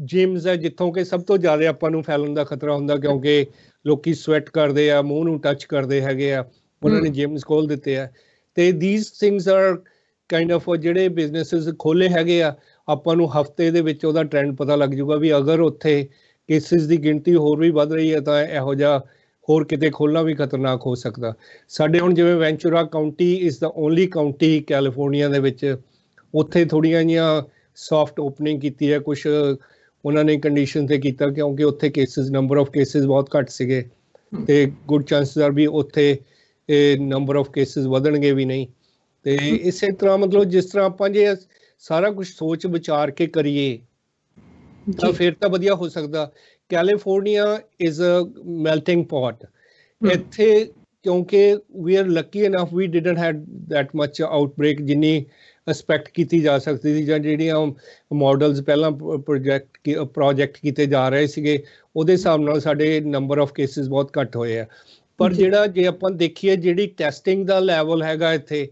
ਜਿਮਸ ਹੈ ਜਿੱਥੋਂ ਕਿ ਸਭ ਤੋਂ ਜ਼ਿਆਦਾ ਆਪਾਂ ਨੂੰ ਫੈਲਣ ਦਾ ਖਤਰਾ ਹੁੰਦਾ, ਕਿਉਂਕਿ ਲੋਕੀ ਸਵੈਟ ਕਰਦੇ ਆ, ਮੂੰਹ ਨੂੰ ਟੱਚ ਕਰਦੇ ਹੈਗੇ ਆ, ਉਹਨਾਂ ਨੇ ਜਿਮਸ ਖੋਲ੍ਹ ਦਿੱਤੇ ਆ। ਤੇ these things are kind of ਜਿਹੜੇ ਬਿਜ਼ਨਸਿਸ ਖੋਲ੍ਹੇ ਹੈਗੇ ਆ, ਆਪਾਂ ਨੂੰ ਹਫਤੇ ਦੇ ਵਿੱਚ ਉਹਦਾ ਟ੍ਰੈਂਡ ਪਤਾ ਲੱਗ ਜਾਊਗਾ ਵੀ ਅਗਰ ਉੱਥੇ ਕੇਸਿਸ ਦੀ ਗਿਣਤੀ ਹੋਰ ਵੀ ਵੱਧ ਰਹੀ ਹੈ ਤਾਂ ਇਹੋ ਜਿਹਾ ਹੋਰ ਕਿਤੇ ਖੋਲ੍ਹਣਾ ਵੀ ਖਤਰਨਾਕ ਹੋ ਸਕਦਾ। ਸਾਡੇ ਹੁਣ ਜਿਵੇਂ Ventura county is the only county California ਦੇ ਵਿੱਚ, ਉੱਥੇ ਥੋੜ੍ਹੀਆਂ ਜਿਹੀਆਂ ਸੌਫਟ ਓਪਨਿੰਗ ਕੀਤੀ ਹੈ, ਕੁਛ ਉਹਨਾਂ ਨੇ ਕੰਡੀਸ਼ਨ ਤੇ ਕੀਤਾ ਕਿਉਂਕਿ ਉੱਥੇ ਕੇਸਿਸ, ਨੰਬਰ ਆਫ ਕੇਸਿਸ ਬਹੁਤ ਘੱਟ ਸੀਗੇ ਤੇ ਗੁੱਡ ਚਾਂਸਿਸ ਆਰ ਵੀ ਉੱਥੇ ਨੰਬਰ ਆਫ ਕੇਸਿਸ ਵਧਣਗੇ ਵੀ ਨਹੀਂ। ਤੇ ਇਸੇ ਤਰ੍ਹਾਂ ਮਤਲਬ ਜਿਸ ਤਰ੍ਹਾਂ ਆਪਾਂ ਜੇ ਸਾਰਾ ਕੁਝ ਸੋਚ ਵਿਚਾਰ ਕੇ ਕਰੀਏ ਤਾਂ ਫਿਰ ਤਾਂ ਵਧੀਆ ਹੋ ਸਕਦਾ। California is a melting pot. ਇੱਥੇ ਕਿਉਂਕਿ we are lucky enough we didn't had that much outbreak ਜਿੰਨੀ ਐਕਸਪੈਕਟ ਕੀਤੀ ਜਾ ਸਕਦੀ ਸੀ, ਜਾਂ ਜਿਹੜੀਆਂ ਮਾਡਲਸ ਪਹਿਲਾਂ ਪ੍ਰੋਜੈਕਟ ਕੀਤੇ ਜਾ ਰਹੇ ਸੀਗੇ ਉਹਦੇ ਹਿਸਾਬ ਨਾਲ ਸਾਡੇ ਨੰਬਰ ਆਫ ਕੇਸਿਸ ਬਹੁਤ ਘੱਟ ਹੋਏ ਆ। ਪਰ ਜਿਹੜਾ ਜੇ ਆਪਾਂ ਦੇਖੀਏ ਜਿਹੜੀ ਟੈਸਟਿੰਗ ਦਾ ਲੈਵਲ ਹੈਗਾ ਇੱਥੇ,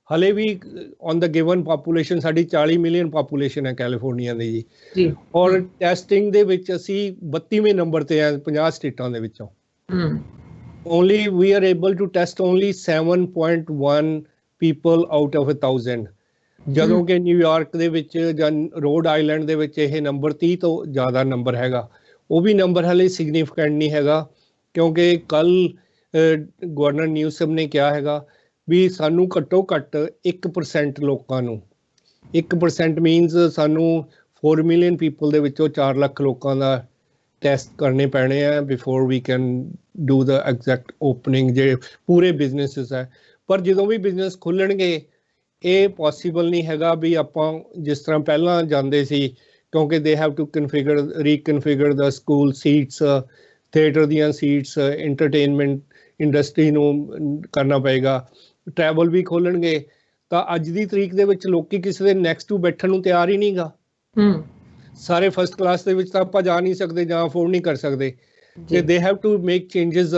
ਹਲੇ ਵੀ ਔਨ ਦਾ ਗਿਵਨ ਪਾਪੂਲੇਸ਼ਨ, ਸਾਡੀ 40 ਮਿਲੀਅਨ ਪਾਪੂਲੇਸ਼ਨ ਹੈ ਕੈਲੀਫੋਰਨੀਆ ਦੀ ਜੀ, ਔਰ ਟੈਸਟਿੰਗ ਦੇ ਵਿੱਚ ਅਸੀਂ 32ਵੇਂ ਨੰਬਰ ਤੇ ਆ 50 ਸਟੇਟਾਂ ਦੇ ਵਿੱਚੋਂ। only we are able to test only 7.1 people out of 1000, ਜਦੋਂ ਕਿ ਨਿਊਯਾਰਕ ਦੇ ਵਿੱਚ ਜਾਂ ਰੋਡ ਆਈਲੈਂਡ ਦੇ ਵਿੱਚ ਇਹ ਨੰਬਰ 30 ਤੋਂ ਜ਼ਿਆਦਾ ਨੰਬਰ ਹੈਗਾ। ਉਹ ਵੀ ਨੰਬਰ ਹਾਲੇ ਸਿਗਨੀਫਿਕੈਂਟ ਨਹੀਂ ਹੈਗਾ, ਕਿਉਂਕਿ ਕੱਲ ਗਵਰਨਰ ਨਿਊਸਮ ਨੇ ਕਿਹਾ ਹੈਗਾ ਵੀ ਸਾਨੂੰ ਘੱਟੋ ਘੱਟ 1% ਲੋਕਾਂ ਨੂੰ, 1% ਮੀਨਸ ਸਾਨੂੰ 4 ਮਿਲੀਅਨ ਪੀਪਲ ਦੇ ਵਿੱਚੋਂ 4 ਲੱਖ ਲੋਕਾਂ ਦਾ ਟੈਸਟ ਕਰਨੇ ਪੈਣੇ ਆ before we can do the exact opening ਜਿਹੜੇ ਪੂਰੇ ਬਿਜ਼ਨਸਿਸ ਹੈ। ਪਰ ਜਦੋਂ ਵੀ ਬਿਜ਼ਨਸ ਖੁੱਲ੍ਹਣਗੇ ਇਹ ਪੋਸੀਬਲ ਨਹੀਂ ਹੈਗਾ ਵੀ ਆਪਾਂ ਜਿਸ ਤਰ੍ਹਾਂ ਪਹਿਲਾਂ ਜਾਂਦੇ ਸੀ, ਕਿਉਂਕਿ they have to reconfigure the school seats, theatre ਦੀਆਂ ਸੀਟਸ, ਐਂਟਰਟੇਨਮੈਂਟ ਇੰਡਸਟਰੀ ਨੂੰ ਕਰਨਾ ਪਏਗਾ। ਟਰੈਵਲ ਵੀ ਖੋਲ੍ਹਣਗੇ ਤਾਂ ਅੱਜ ਦੀ ਤਰੀਕ ਦੇ ਵਿੱਚ ਲੋਕੀ ਕਿਸੇ ਦੇ ਨੈਕਸਟ ਟੂ ਬੈਠਣ ਨੂੰ ਤਿਆਰ ਹੀ ਨਹੀਂ ਗਾ। ਸਾਰੇ ਫਸਟ ਕਲਾਸ ਦੇ ਵਿੱਚ ਤਾਂ ਆਪਾਂ ਜਾ ਨਹੀਂ ਸਕਦੇ ਜਾਂ ਅਫੋਰਡ ਨਹੀਂ ਕਰ ਸਕਦੇ, ਤੇ they have to make changes.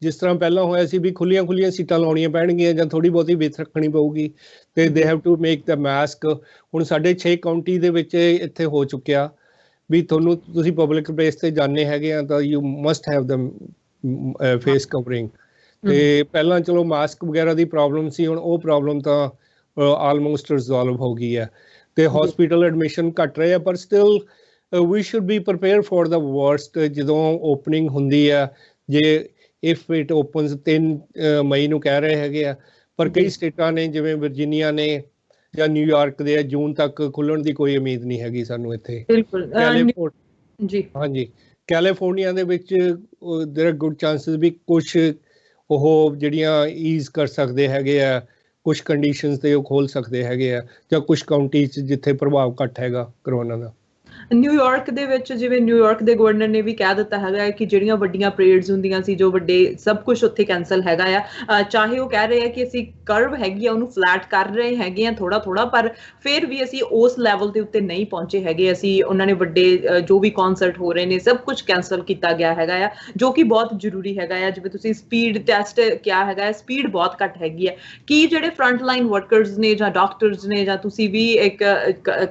ਜਿਸ ਤਰ੍ਹਾਂ ਪਹਿਲਾਂ ਹੋਇਆ ਸੀ ਵੀ ਖੁੱਲੀਆਂ ਸੀਟਾਂ ਲਾਉਣੀਆਂ ਪੈਣਗੀਆਂ ਜਾਂ ਥੋੜ੍ਹੀ ਬਹੁਤੀ ਵਿੱਥ ਰੱਖਣੀ ਪਊਗੀ, ਤੇ they have to make the mask. ਹੁਣ ਸਾਡੇ 6 ਕਾਊਂਟੀ ਦੇ ਵਿੱਚ ਇੱਥੇ ਹੋ ਚੁੱਕਿਆ ਵੀ ਤੁਸੀਂ ਪਬਲਿਕ ਪਲੇਸ ਤੇ ਜਾਂਦੇ ਹੈਗੇ ਆ ਤਾਂ you must have the face covering. ਤੇ ਪਹਿਲਾਂ ਚਲੋ ਮਾਸਕ ਵਗੈਰਾ ਦੀ ਪ੍ਰੋਬਲਮ ਸੀ, ਹੁਣ ਉਹ ਪ੍ਰੋਬਲਮ ਤਾਂ ਆਲਮੋਸਟ ਰਿਜ਼ੋਲਵ ਹੋ ਗਈ ਹੈ। ਤੇ ਹਸਪੀਟਲ ਐਡਮਿਸ਼ਨ ਘੱਟ ਰਹੇ ਆ, ਪਰ still we should be prepare for the worst. ਜਦੋਂ ਓਪਨਿੰਗ ਹੁੰਦੀ ਆ, ਜੇ ਇਫ ਇਟ ਓਪਨਸ 3 ਮਈ ਨੂੰ ਕਹਿ ਰਹੇ ਹੈਗੇ ਆ, ਪਰ ਕਈ ਸਟੇਟਾਂ ਨੇ ਜਿਵੇਂ ਵਰਜੀਨੀਆ ਨੇ ਜਾਂ ਨਿਊਯਾਰਕ ਦੇ ਜੂਨ ਤੱਕ ਖੁੱਲਣ ਦੀ ਕੋਈ ਉਮੀਦ ਨਹੀਂ ਹੈਗੀ ਸਾਨੂੰ ਇੱਥੇ। ਜੀ ਹਾਂਜੀ, ਕੈਲੀਫੋਰਨੀਆ ਦੇ ਵਿੱਚ ਦੇਰ ਆਰ ਗੁੱਡ ਚਾਂਸਿਸ ਵੀ ਕੁਛ ਉਹ ਜਿਹੜੀਆਂ ਈਜ਼ ਕਰ ਸਕਦੇ ਹੈਗੇ ਆ, ਕੁਛ ਕੰਡੀਸ਼ਨਸ ਤੇ ਉਹ ਖੋਲ੍ਹ ਸਕਦੇ ਹੈਗੇ ਆ, ਜਾਂ ਕੁਛ ਕਾਊਂਟੀ 'ਚ ਜਿੱਥੇ ਪ੍ਰਭਾਵ ਘੱਟ ਹੈਗਾ ਕਰੋਨਾ ਦਾ। ਨਿਊਯਾਰਕ ਦੇ ਵਿੱਚ ਜਿਵੇਂ ਨਿਊਯਾਰਕ ਦੇ ਗਵਰਨਰ ਨੇ ਵੀ ਕਹਿ ਦਿੱਤਾ ਹੈਗਾ ਹੈ ਕਿ ਜਿਹੜੀਆਂ ਵੱਡੀਆਂ ਪਰੇਡਸ ਹੁੰਦੀਆਂ ਸੀ, ਜੋ ਵੱਡੇ ਸਭ ਕੁਝ ਉੱਥੇ ਕੈਂਸਲ ਹੈਗਾ ਆ। ਚਾਹੇ ਉਹ ਕਹਿ ਰਹੇ ਆ ਕਿ ਅਸੀਂ ਕਰਵ ਹੈਗੀ ਆ ਉਹਨੂੰ ਫਲੈਟ ਕਰ ਰਹੇ ਹੈਗੇ ਆ ਥੋੜਾ ਥੋੜਾ, ਪਰ ਫਿਰ ਵੀ ਅਸੀਂ ਉਸ ਲੈਵਲ ਦੇ ਉੱਤੇ ਨਹੀਂ ਪਹੁੰਚੇ ਹੈਗੇ। ਅਸੀਂ ਉਹਨਾਂ ਨੇ ਵੱਡੇ ਜੋ ਵੀ ਕਨਸਰਟ ਹੋ ਰਹੇ ਨੇ ਸਭ ਕੁਝ ਕੈਂਸਲ ਕੀਤਾ ਗਿਆ ਹੈਗਾ ਆ, ਜੋ ਕਿ ਬਹੁਤ ਜ਼ਰੂਰੀ ਹੈਗਾ ਆ। ਜਿਵੇਂ ਤੁਸੀਂ ਸਪੀਡ ਟੈਸਟ ਕਿਹਾ ਹੈਗਾ ਹੈ, ਸਪੀਡ ਬਹੁਤ ਘੱਟ ਹੈਗੀ ਹੈ। ਕੀ ਜਿਹੜੇ ਫਰੰਟ ਲਾਈਨ ਵਰਕਰਸ ਨੇ ਜਾਂ ਡਾਕਟਰਸ ਨੇ ਜਾਂ ਤੁਸੀਂ ਵੀ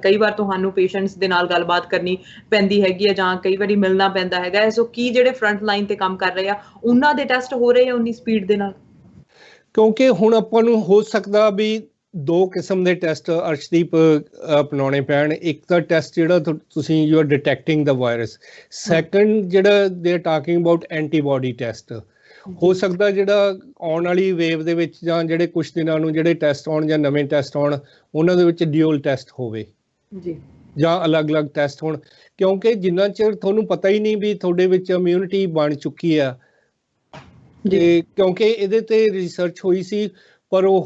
ਕਈ ਵਾਰ ਤੁਹਾਨੂੰ ਪੇਸ਼ੈਂਟਸ ਦੇ ਨਾਲ ਗੱਲਬਾਤ ਕਰਨੀ ਪੈਂਦੀ ਹੈਗੀ ਹੈ ਜਾਂ ਕਈ ਵਾਰੀ ਮਿਲਣਾ ਪੈਂਦਾ ਹੈਗਾ ਹੈ, ਸੋ ਕੀ ਜਿਹੜੇ ਫਰੰਟ ਲਾਈਨ ਤੇ ਕੰਮ ਕਰ ਰਹੇ ਆ ਉਹਨਾਂ ਦੇ ਟੈਸਟ ਹੋ ਰਹੇ ਆ ਉਨੀ ਸਪੀਡ ਦੇ ਨਾਲ? ਕਿਉਂਕਿ ਹੁਣ ਆਪਾਂ ਨੂੰ ਹੋ ਸਕਦਾ ਵੀ ਦੋ ਕਿਸਮ ਦੇ ਟੈਸਟ ਅਰਸ਼ਦੀਪ ਅਪਣਾਉਣੇ ਪੈਣ। ਇੱਕ ਤਾਂ ਟੈਸਟ ਜਿਹੜਾ ਤੁਸੀਂ you are detecting the virus, second ਜਿਹੜਾ they are talking about antibody test. ਹੋ ਸਕਦਾ ਜਿਹੜਾ ਆਉਣ ਵਾਲੀ ਵੇਵ ਦੇ ਵਿੱਚ ਜਾਂ ਜਿਹੜੇ ਕੁਝ ਦਿਨਾਂ ਨੂੰ ਜਿਹੜੇ ਟੈਸਟ ਆਉਣ ਜਾਂ ਨਵੇਂ ਟੈਸਟ ਆਉਣ ਉਹਨਾਂ ਦੇ ਵਿੱਚ ਡਿਊਲ ਟੈਸਟ ਹੋਵੇ ਜੀ, ਜਾਂ ਅਲੱਗ-ਅਲੱਗ ਟੈਸਟ ਹੋਣ, ਕਿਉਂਕਿ ਜਿੰਨਾ ਚਿਰ ਤੁਹਾਨੂੰ ਪਤਾ ਹੀ ਨਹੀਂ ਵੀ ਤੁਹਾਡੇ ਵਿੱਚ ਇਮਿਊਨਿਟੀ ਬਣ ਚੁੱਕੀ ਆ। ਤੇ ਕਿਉਂਕਿ ਇਹਦੇ ਤੇ ਰਿਸਰਚ ਹੋਈ ਸੀ, ਪਰ ਉਹ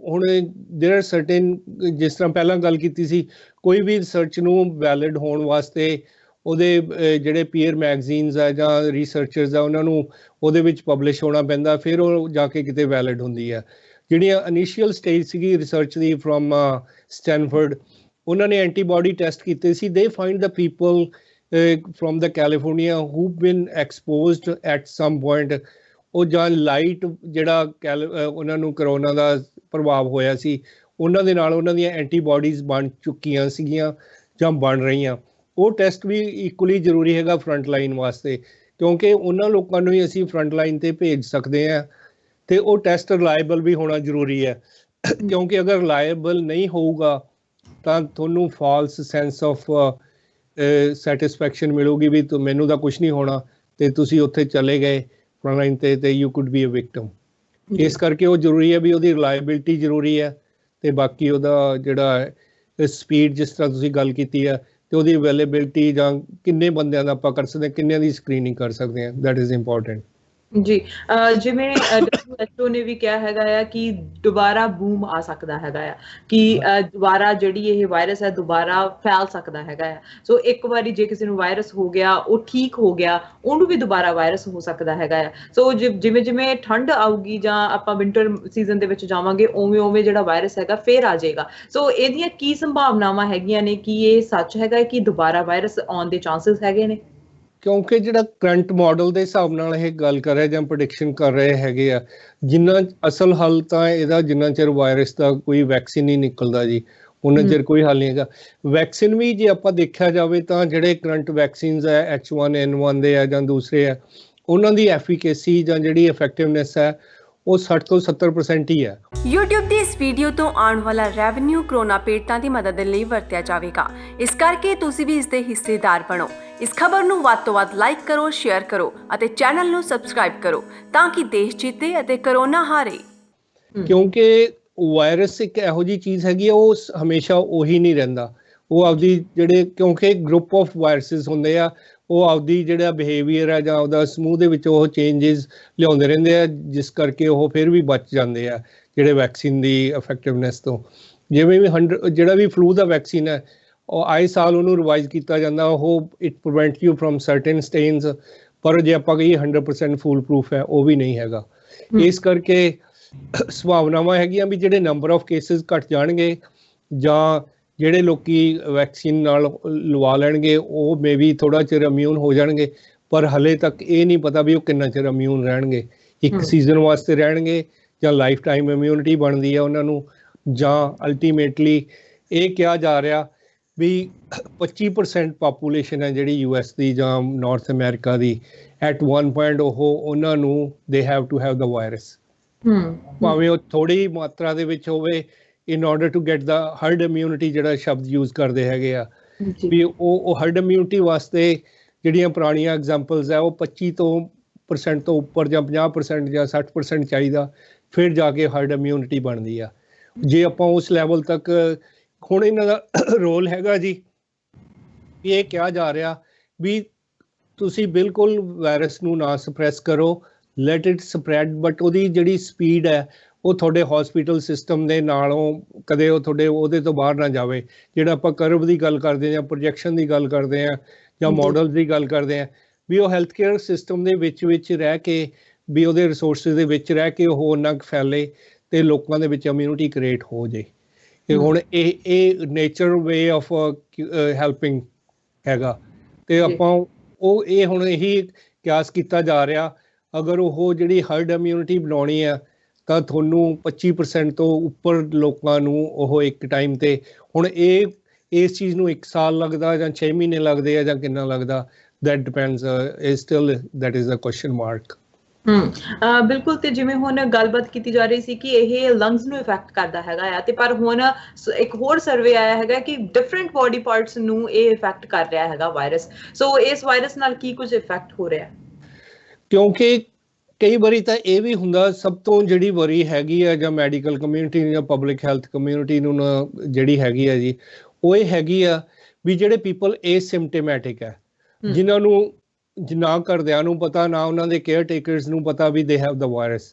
ਹੁਣ ਦੇयर ਆਰ ਸਰਟਨ, ਜਿਸ ਤਰ੍ਹਾਂ ਪਹਿਲਾਂ ਗੱਲ ਕੀਤੀ ਸੀ, ਕੋਈ ਵੀ ਰਿਸਰਚ ਨੂੰ ਵੈਲਿਡ ਹੋਣ ਵਾਸਤੇ ਉਹਦੇ ਜਿਹੜੇ ਪੀਅਰ ਮੈਗਜ਼ੀਨਸ ਆ ਜਾਂ ਰਿਸਰਚਰਸ ਆ ਉਹਨਾਂ ਨੂੰ ਉਹਦੇ ਵਿੱਚ ਪਬਲਿਸ਼ ਹੋਣਾ ਪੈਂਦਾ, ਫਿਰ ਉਹ ਜਾ ਕੇ ਕਿਤੇ ਵੈਲਿਡ ਹੁੰਦੀ ਆ। ਜਿਹੜੀਆਂ ਇਨੀਸ਼ੀਅਲ ਸਟੇਜ ਸੀਗੀ ਰਿਸਰਚ ਦੀ ਫਰੋਮ ਸਟੈਨਫੋਰਡ, ਉਹਨਾਂ ਨੇ ਐਂਟੀਬਾਡੀ ਟੈਸਟ ਕੀਤੇ ਸੀ। They find the people from the California who been exposed at some point, ਉਹ ਜਾਂ ਲਾਈਟ ਜਿਹੜਾ ਉਹਨਾਂ ਨੂੰ ਕਰੋਨਾ ਦਾ ਪ੍ਰਭਾਵ ਹੋਇਆ ਸੀ ਉਹਨਾਂ ਦੇ ਨਾਲ ਉਹਨਾਂ ਦੀਆਂ ਐਂਟੀਬਾਡੀਜ਼ ਬਣ ਚੁੱਕੀਆਂ ਸੀਗੀਆਂ ਜਾਂ ਬਣ ਰਹੀਆਂ। ਉਹ ਟੈਸਟ ਵੀ ਇਕੁਅਲੀ ਜ਼ਰੂਰੀ ਹੈਗਾ ਫਰੰਟ ਲਾਈਨ ਵਾਸਤੇ, ਕਿਉਂਕਿ ਉਹਨਾਂ ਲੋਕਾਂ ਨੂੰ ਹੀ ਅਸੀਂ ਫਰੰਟ ਲਾਈਨ ਤੇ ਭੇਜ ਸਕਦੇ ਹਾਂ। ਤੇ ਉਹ ਟੈਸਟ ਰਿਲਾਇਬਲ ਵੀ ਹੋਣਾ ਜ਼ਰੂਰੀ ਹੈ, ਕਿਉਂਕਿ ਅਗਰ ਰਿਲਾਇਬਲ ਨਹੀਂ ਹੋਊਗਾ ਤਾਂ ਤੁਹਾਨੂੰ ਫਾਲਸ ਸੈਂਸ ਆਫ ਸੈਟਿਸਫੈਕਸ਼ਨ ਮਿਲੂਗੀ ਵੀ ਮੈਨੂੰ ਤਾਂ ਕੁਝ ਨਹੀਂ ਹੋਣਾ, ਤੇ ਤੁਸੀਂ ਉੱਥੇ ਚਲੇ ਗਏ ਫਰੰਟ ਲਾਈਨ ਤੇ you could be a victim. ਇਸ ਕਰਕੇ ਉਹ ਜ਼ਰੂਰੀ ਹੈ ਵੀ ਉਹਦੀ ਰਿਲਾਇਬਿਲਿਟੀ ਜ਼ਰੂਰੀ ਹੈ, ਤੇ ਬਾਕੀ ਉਹਦਾ ਜਿਹੜਾ ਸਪੀਡ ਜਿਸ ਤਰ੍ਹਾਂ ਤੁਸੀਂ ਗੱਲ ਕੀਤੀ ਹੈ ਤੇ ਉਹਦੀ ਅਵੇਲੇਬਿਲਿਟੀ ਜਾਂ ਕਿੰਨੇ ਬੰਦਿਆਂ ਦਾ ਆਪਾਂ ਕਰ ਸਕਦੇ ਹਾਂ, ਕਿੰਨਿਆਂ ਦੀ ਸਕਰੀਨਿੰਗ ਕਰ ਸਕਦੇ ਹਾਂ, ਦੈਟ ਇਜ਼ ਇੰਪੋਰਟੈਂਟ। ਜੀ, ਜਿਵੇਂ WHO ਨੇ ਵੀ ਕਿਹਾ ਹੈਗਾ ਆ ਕਿ ਦੁਬਾਰਾ ਬੂਮ ਆ ਸਕਦਾ ਹੈਗਾ ਆ, ਕਿ ਦੁਬਾਰਾ ਜਿਹੜੀ ਇਹ ਵਾਇਰਸ ਹੈ ਦੁਬਾਰਾ ਫੈਲ ਸਕਦਾ ਹੈਗਾ ਆ। ਸੋ ਇੱਕ ਵਾਰੀ ਜੇ ਕਿਸੇ ਨੂੰ ਵਾਇਰਸ ਹੋ ਗਿਆ, ਉਹ ਠੀਕ ਹੋ ਗਿਆ, ਉਹਨੂੰ ਵੀ ਦੁਬਾਰਾ ਵਾਇਰਸ ਹੋ ਸਕਦਾ ਹੈਗਾ ਆ। ਸੋ ਜਿਵੇਂ ਜਿਵੇਂ ਠੰਡ ਆਊਗੀ ਜਾਂ ਆਪਾਂ ਵਿੰਟਰ ਸੀਜ਼ਨ ਦੇ ਵਿੱਚ ਜਾਵਾਂਗੇ, ਉਵੇਂ ਉਵੇਂ ਜਿਹੜਾ ਵਾਇਰਸ ਹੈਗਾ ਫੇਰ ਆ ਜਾਏਗਾ। ਸੋ ਇਹਦੀਆਂ ਕੀ ਸੰਭਾਵਨਾਵਾਂ ਹੈਗੀਆਂ ਨੇ? ਕੀ ਇਹ ਸੱਚ ਹੈਗਾ ਕਿ ਦੁਬਾਰਾ ਵਾਇਰਸ ਆਉਣ ਦੇ ਚਾਂਸਸ ਹੈਗੇ ਨੇ? ਕਿਉਂਕਿ ਜਿਹੜਾ ਕਰੰਟ ਮਾਡਲ ਦੇ ਹਿਸਾਬ ਨਾਲ ਇਹ ਗੱਲ ਕਰ ਰਹੇ ਜਾਂ ਪ੍ਰੈਡਿਕਸ਼ਨ ਕਰ ਰਹੇ ਹੈਗੇ ਆ, ਜਿੰਨਾ ਅਸਲ ਹੱਲ ਤਾਂ ਇਹਦਾ ਜਿੰਨਾ ਚਿਰ ਵਾਇਰਸ ਦਾ ਕੋਈ ਵੈਕਸੀਨ ਨਹੀਂ ਨਿਕਲਦਾ ਜੀ, ਉਹਨਾਂ ਚਿਰ ਕੋਈ ਹੱਲ ਨਹੀਂ ਹੈਗਾ। ਵੈਕਸੀਨ ਵੀ ਜੇ ਆਪਾਂ ਦੇਖਿਆ ਜਾਵੇ ਤਾਂ ਜਿਹੜੇ ਕਰੰਟ ਵੈਕਸੀਨਸ ਹੈ H1N1 ਦੇ ਆ ਜਾਂ ਦੂਸਰੇ ਆ, ਉਹਨਾਂ ਦੀ ਐਫੀਕੇਸੀ ਜਾਂ ਜਿਹੜੀ ਇਫੈਕਟਿਵਨੈਸ ਹੈ ਉਹ 60 ਤੋਂ 70% ਹੀ ਹੈ। YouTube ਦੀ ਇਸ ਵੀਡੀਓ ਤੋਂ ਆਉਣ ਵਾਲਾ ਰੈਵਨਿਊ ਕਰੋਨਾ ਪੀੜਤਾਂ ਦੀ ਮਦਦ ਲਈ ਵਰਤਿਆ ਜਾਵੇਗਾ। ਇਸ ਕਰਕੇ ਤੁਸੀਂ ਵੀ ਇਸ ਦੇ ਹਿੱਸੇਦਾਰ ਬਣੋ। ਇਸ ਖਬਰ ਨੂੰ ਵੱਧ ਤੋਂ ਵੱਧ ਲਾਈਕ ਕਰੋ, ਸ਼ੇਅਰ ਕਰੋ ਅਤੇ ਚੈਨਲ ਨੂੰ ਸਬਸਕ੍ਰਾਈਬ ਕਰੋ ਤਾਂ ਕਿ ਦੇਸ਼ ਜਿੱਤੇ ਅਤੇ ਕਰੋਨਾ ਹਾਰੇ। ਕਿਉਂਕਿ ਵਾਇਰਸ ਇੱਕ ਇਹੋ ਜਿਹੀ ਚੀਜ਼ ਹੈਗੀ ਆ, ਉਹ ਹਮੇਸ਼ਾ ਉਹੀ ਨਹੀਂ ਰਹਿੰਦਾ। ਉਹ ਆਪਦੀ ਜਿਹੜੇ, ਕਿਉਂਕਿ ਗਰੁੱਪ ਆਫ ਵਾਇਰਸਿਸ ਹੁੰਦੇ ਆ, ਉਹ ਆਪਦੀ ਜਿਹੜਾ ਬਿਹੇਵੀਅਰ ਹੈ ਜਾਂ ਉਹਦਾ ਸਮੂਹ ਦੇ ਵਿੱਚ ਉਹ ਚੇਂਜਸ ਲਿਆਉਂਦੇ ਰਹਿੰਦੇ ਆ, ਜਿਸ ਕਰਕੇ ਉਹ ਫਿਰ ਵੀ ਬਚ ਜਾਂਦੇ ਆ ਜਿਹੜੇ ਵੈਕਸੀਨ ਦੀ ਇਫੈਕਟਿਵਨੈਸ ਤੋਂ। ਜਿਵੇਂ ਵੀ ਜਿਹੜਾ ਵੀ ਫਲੂ ਦਾ ਵੈਕਸੀਨ ਹੈ, ਉਹ ਆਏ ਸਾਲ ਉਹਨੂੰ ਰਿਵਾਈਜ਼ ਕੀਤਾ ਜਾਂਦਾ, ਉਹ it prevent you from certain strains, ਪਰ ਜੇ ਆਪਾਂ ਕਹੀਏ 100% ਫੂਲ ਪ੍ਰੂਫ ਹੈ, ਉਹ ਵੀ ਨਹੀਂ ਹੈਗਾ। ਇਸ ਕਰਕੇ ਸੰਭਾਵਨਾਵਾਂ ਹੈਗੀਆਂ ਵੀ ਜਿਹੜੇ ਨੰਬਰ ਆਫ ਕੇਸਿਸ ਘਟ ਜਾਣਗੇ ਜਾਂ ਜਿਹੜੇ ਲੋਕੀ ਵੈਕਸੀਨ ਨਾਲ ਲਵਾ ਲੈਣਗੇ ਉਹ ਮੇ ਵੀ ਥੋੜਾ ਚਿਰ ਇਮਿਊਨ ਹੋ ਜਾਣਗੇ, ਪਰ ਹਲੇ ਤੱਕ ਇਹ ਨਹੀਂ ਪਤਾ ਵੀ ਉਹ ਕਿੰਨਾ ਚਿਰ ਇਮਿਊਨ ਰਹਿਣਗੇ। ਇੱਕ ਸੀਜ਼ਨ ਵਾਸਤੇ ਰਹਿਣਗੇ ਜਾਂ ਲਾਈਫ ਟਾਈਮ ਇਮਿਊਨਿਟੀ ਬਣਦੀ ਹੈ ਉਹਨਾਂ ਨੂੰ, ਜਾਂ ਅਲਟੀਮੇਟਲੀ ਇਹ ਕਿਹਾ ਜਾ ਰਿਹਾ ਵੀ 25% ਪਾਪੂਲੇਸ਼ਨ ਹੈ ਜਿਹੜੀ US ਦੀ ਜਾਂ ਨਾਰਥ ਅਮਰੀਕਾ ਦੀ, ਐਟ ਵਨ ਪੁਆਇੰਟ ਉਹਨਾਂ ਨੂੰ they have to have the virus, ਭਾਵੇਂ ਉਹ ਥੋੜੀ ਮਾਤਰਾ ਦੇ ਵਿੱਚ ਹੋਵੇ, in order to get the herd immunity ਜਿਹੜਾ ਸ਼ਬਦ ਯੂਜ਼ ਕਰਦੇ ਹੈਗੇ ਆ ਵੀ ਉਹ herd immunity ਵਾਸਤੇ ਜਿਹੜੀਆਂ ਪੁਰਾਣੀਆਂ ਐਗਜ਼ਾਮਪਲਸ ਹੈ ਉਹ 25% ਤੋਂ ਉੱਪਰ ਜਾਂ 50% ਜਾਂ 60% ਚਾਹੀਦਾ, ਫਿਰ ਜਾ ਕੇ herd immunity ਬਣਦੀ ਆ। ਜੇ ਆਪਾਂ ਉਸ ਲੈਵਲ ਤੱਕ, ਹੁਣ ਇਹਨਾਂ ਦਾ ਰੋਲ ਹੈਗਾ ਜੀ ਵੀ ਇਹ ਕਿਹਾ ਜਾ ਰਿਹਾ ਵੀ ਤੁਸੀਂ ਬਿਲਕੁਲ ਵਾਇਰਸ ਨੂੰ ਨਾ ਸਪਰੈਸ ਕਰੋ, ਲੈਟ ਇਟ ਸਪਰੈਡ, ਬਟ ਉਹਦੀ ਜਿਹੜੀ ਸਪੀਡ ਹੈ ਉਹ ਤੁਹਾਡੇ ਹਸਪੀਟਲ ਸਿਸਟਮ ਦੇ ਨਾਲੋਂ ਕਦੇ ਉਹ ਤੁਹਾਡੇ ਉਹਦੇ ਤੋਂ ਬਾਹਰ ਨਾ ਜਾਵੇ। ਜਿਹੜਾ ਆਪਾਂ ਕਰਵ ਦੀ ਗੱਲ ਕਰਦੇ ਹਾਂ ਜਾਂ ਪ੍ਰੋਜੈਕਸ਼ਨ ਦੀ ਗੱਲ ਕਰਦੇ ਹਾਂ ਜਾਂ ਮਾਡਲ ਦੀ ਗੱਲ ਕਰਦੇ ਹਾਂ, ਵੀ ਉਹ ਹੈਲਥ ਕੇਅਰ ਸਿਸਟਮ ਦੇ ਵਿੱਚ ਰਹਿ ਕੇ, ਵੀ ਉਹਦੇ ਰਿਸੋਰਸਿਸ ਦੇ ਵਿੱਚ ਰਹਿ ਕੇ ਉਹ ਓਨਾ ਕੁ ਫੈਲੇ ਤੇ ਲੋਕਾਂ ਦੇ ਵਿੱਚ ਇਮਿਊਨਿਟੀ ਕ੍ਰੀਏਟ ਹੋ ਜੇ। ਤੇ ਹੁਣ ਇਹ ਨੇਚਰ ਵੇ ਆਫ ਹੈਲਪਿੰਗ ਹੈਗਾ। ਤੇ ਆਪਾਂ ਉਹ ਇਹ ਹੁਣ ਇਹੀ ਕਿਆਸ ਕੀਤਾ ਜਾ ਰਿਹਾ, ਅਗਰ ਉਹ ਜਿਹੜੀ ਹਰਡ ਇਮਿਊਨਿਟੀ ਬਣਾਉਣੀ ਆ ਤਾਂ ਤੁਹਾਨੂੰ 25% ਤੋਂ ਉੱਪਰ ਲੋਕਾਂ ਨੂੰ ਉਹ ਇੱਕ ਟਾਈਮ ਤੇ, ਹੁਣ ਇਸ ਚੀਜ਼ ਨੂੰ 1 ਸਾਲ ਲੱਗਦਾ ਜਾਂ 6 ਮਹੀਨੇ ਲੱਗਦੇ ਆ ਜਾਂ ਕਿੰਨਾ ਲੱਗਦਾ, that depends, still that is a question mark। ਬਿਲਕੁਲ। ਤੇ ਜਿਵੇਂ ਹੁਣ ਗੱਲਬਾਤ ਕੀਤੀ ਜਾ ਰਹੀ ਸੀ ਕਿ ਇਹ ਲੰਗਸ ਨੂੰ ਇਫੈਕਟ ਕਰਦਾ ਹੈਗਾ ਆ, ਤੇ ਪਰ ਹੁਣ ਇੱਕ ਹੋਰ ਸਰਵੇ ਆਇਆ ਹੈਗਾ ਕਿ ਡਿਫਰੈਂਟ ਬੋਡੀ ਪਾਰਟਸ ਨੂੰ ਇਹ ਇਫੈਕਟ ਕਰ ਰਿਹਾ ਹੈਗਾ ਵਾਇਰਸ। ਸੋ ਇਸ ਵਾਇਰਸ ਨਾਲ ਕੀ ਕੁਝ ਇਫੈਕਟ ਹੋ ਰਿਹਾ? ਕਿਉਂਕਿ ਕਈ ਵਾਰੀ ਤਾਂ ਇਹ ਵੀ ਹੁੰਦਾ, ਸਭ ਤੋਂ ਜਿਹੜੀ ਵਰੀ ਹੈਗੀ ਆ ਜਾਂ ਮੈਡੀਕਲ ਕਮਿਊਨਿਟੀ ਜਾਂ ਪਬਲਿਕ ਹੈਲਥ ਕਮਿਊਨਿਟੀ ਨੂੰ ਜਿਹੜੀ ਹੈਗੀ ਆ ਜੀ, ਉਹ ਇਹ ਹੈਗੀ ਆ ਵੀ ਜਿਹੜੇ ਪੀਪਲ ਏਸਿਮਟੋਮੈਟਿਕ ਹੈ, ਜਿਨ੍ਹਾਂ ਨੂੰ ਨਾ ਘਰਦਿਆਂ ਨੂੰ ਪਤਾ, ਨਾ ਉਹਨਾਂ ਦੇ ਕੇਅਰ ਟੇਕਰਸ ਨੂੰ ਪਤਾ ਵੀ they have the virus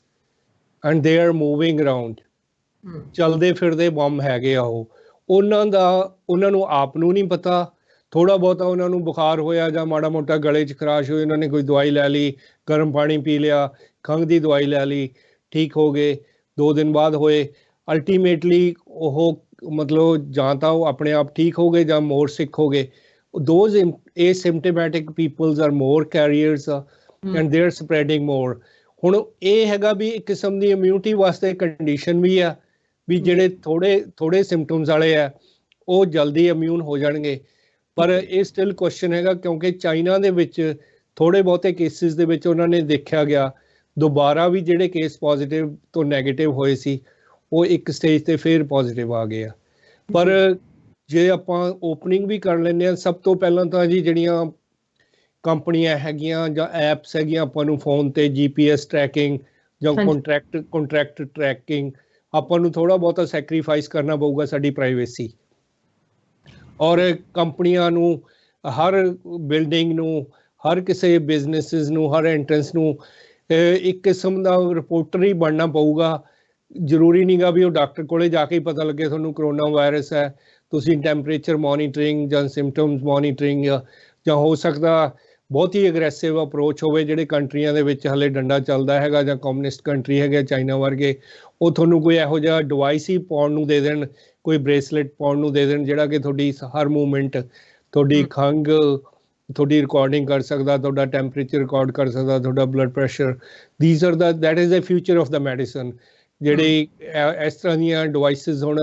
and they are moving around, ਚਲਦੇ ਫਿਰਦੇ ਬੰਬ ਹੈਗੇ ਆ ਉਹ, ਉਹਨਾਂ ਨੂੰ ਆਪ ਨੂੰ ਨਹੀਂ ਪਤਾ। ਥੋੜ੍ਹਾ ਬਹੁਤਾ ਉਹਨਾਂ ਨੂੰ ਬੁਖਾਰ ਹੋਇਆ ਜਾਂ ਮਾੜਾ ਮੋਟਾ ਗਲੇ 'ਚ ਖਰਾਸ਼ ਹੋਈ, ਉਹਨਾਂ ਨੇ ਕੋਈ ਦਵਾਈ ਲੈ ਲਈ, ਗਰਮ ਪਾਣੀ ਪੀ ਲਿਆ, ਖੰਘ ਦੀ ਦਵਾਈ ਲੈ ਲਈ, ਠੀਕ ਹੋ ਗਏ, 2 ਦਿਨ ਬਾਅਦ ਹੋਏ। ਅਲਟੀਮੇਟਲੀ ਉਹ ਮਤਲਬ ਜਾਂ ਤਾਂ ਉਹ ਆਪਣੇ ਆਪ ਠੀਕ ਹੋ ਗਏ ਜਾਂ ਮੋਰ ਸਿੱਖ ਹੋ ਗਏ। Those asymptomatic peoples are more carriers and they're spreading more। ਹੁਣ ਇਹ ਹੈਗਾ ਵੀ ਇੱਕ ਕਿਸਮ ਦੀ ਇਮਿਊਨਿਟੀ ਵਾਸਤੇ ਕੰਡੀਸ਼ਨ ਵੀ ਆ ਵੀ ਜਿਹੜੇ ਥੋੜੇ ਸਿੰਪਟਮਸ ਵਾਲੇ ਆ ਉਹ ਜਲਦੀ ਇਮਿਊਨ ਹੋ ਜਾਣਗੇ। ਪਰ ਇਹ ਸਟਿਲ ਕੁਐਸਚਨ ਹੈਗਾ, ਕਿਉਂਕਿ ਚਾਈਨਾ ਦੇ ਵਿੱਚ ਥੋੜੇ ਬਹੁਤੇ ਕੇਸਿਸ ਦੇ ਵਿੱਚ ਉਹਨਾਂ ਨੇ ਦੇਖਿਆ ਗਿਆ ਦੁਬਾਰਾ ਵੀ ਜਿਹੜੇ ਕੇਸ ਪੋਜ਼ਿਟਿਵ ਤੋਂ ਨੈਗੇਟਿਵ ਹੋਏ ਸੀ ਉਹ ਇੱਕ ਸਟੇਜ ਤੇ ਫਿਰ ਪੋਜ਼ਿਟਿਵ ਆ ਗਏ ਆ। ਪਰ ਜੇ ਆਪਾਂ ਓਪਨਿੰਗ ਵੀ ਕਰ ਲੈਂਦੇ ਹਾਂ, ਸਭ ਤੋਂ ਪਹਿਲਾਂ ਤਾਂ ਜੀ ਜਿਹੜੀਆਂ ਕੰਪਨੀਆਂ ਹੈਗੀਆਂ ਜਾਂ ਐਪਸ ਹੈਗੀਆਂ ਆਪਾਂ ਨੂੰ ਫੋਨ ਤੇ GPS ਟਰੈਕਿੰਗ ਜਾਂ ਕੰਟਰੈਕਟ ਟਰੈਕਿੰਗ, ਆਪਾਂ ਨੂੰ ਥੋੜ੍ਹਾ ਬਹੁਤਾ ਸੈਕਰੀਫਾਈਸ ਕਰਨਾ ਪਊਗਾ ਸਾਡੀ ਪ੍ਰਾਈਵੇਸੀ। ਔਰ ਕੰਪਨੀਆਂ ਨੂੰ ਹਰ ਬਿਲਡਿੰਗ ਨੂੰ, ਹਰ ਕਿਸੇ ਬਿਜ਼ਨਸਿਸ ਨੂੰ, ਹਰ ਐਂਟਰੈਂਸ ਨੂੰ ਇੱਕ ਕਿਸਮ ਦਾ ਰਿਪੋਰਟਰ ਹੀ ਬਣਨਾ ਪਊਗਾ। ਜ਼ਰੂਰੀ ਨਹੀਂ ਗਾ ਵੀ ਉਹ ਡਾਕਟਰ ਕੋਲੇ ਜਾ ਕੇ ਹੀ ਪਤਾ ਲੱਗੇ ਤੁਹਾਨੂੰ ਕਰੋਨਾ ਵਾਇਰਸ ਹੈ। ਤੁਸੀਂ ਟੈਂਪਰੇਚਰ ਮੋਨੀਟਰਿੰਗ ਜਾਂ ਸਿੰਪਟਮਸ ਮੋਨੀਟਰਿੰਗ ਜਾਂ ਹੋ ਸਕਦਾ ਬਹੁਤ ਹੀ ਅਗਰੈਸਿਵ ਅਪਰੋਚ ਹੋਵੇ, ਜਿਹੜੇ ਕੰਟਰੀਆਂ ਦੇ ਵਿੱਚ ਹਲੇ ਡੰਡਾ ਚੱਲਦਾ ਹੈਗਾ ਜਾਂ ਕਮਿਊਨਿਸਟ ਕੰਟਰੀ ਹੈਗੇ ਚਾਈਨਾ ਵਰਗੇ, ਉਹ ਤੁਹਾਨੂੰ ਕੋਈ ਇਹੋ ਜਿਹਾ ਡਿਵਾਈਸ ਹੀ ਪਾਉਣ ਨੂੰ ਦੇ ਦੇਣ, ਕੋਈ ਬ੍ਰੇਸਲੇਟ ਪਾਉਣ ਨੂੰ ਦੇ ਦੇਣ ਜਿਹੜਾ ਕਿ ਤੁਹਾਡੀ ਹਰ ਮੂਵਮੈਂਟ, ਤੁਹਾਡੀ ਖੰਘ, ਤੁਹਾਡੀ ਰਿਕਾਰਡਿੰਗ ਕਰ ਸਕਦਾ, ਤੁਹਾਡਾ ਟੈਂਪਰੇਚਰ ਰਿਕਾਰਡ ਕਰ ਸਕਦਾ, ਤੁਹਾਡਾ blood pressure. These are the that is the future of the medicine. ਜਿਹੜੇ ਇਸ ਤਰ੍ਹਾਂ ਦੀਆਂ ਡਿਵਾਈਸਿਸ ਹੁਣ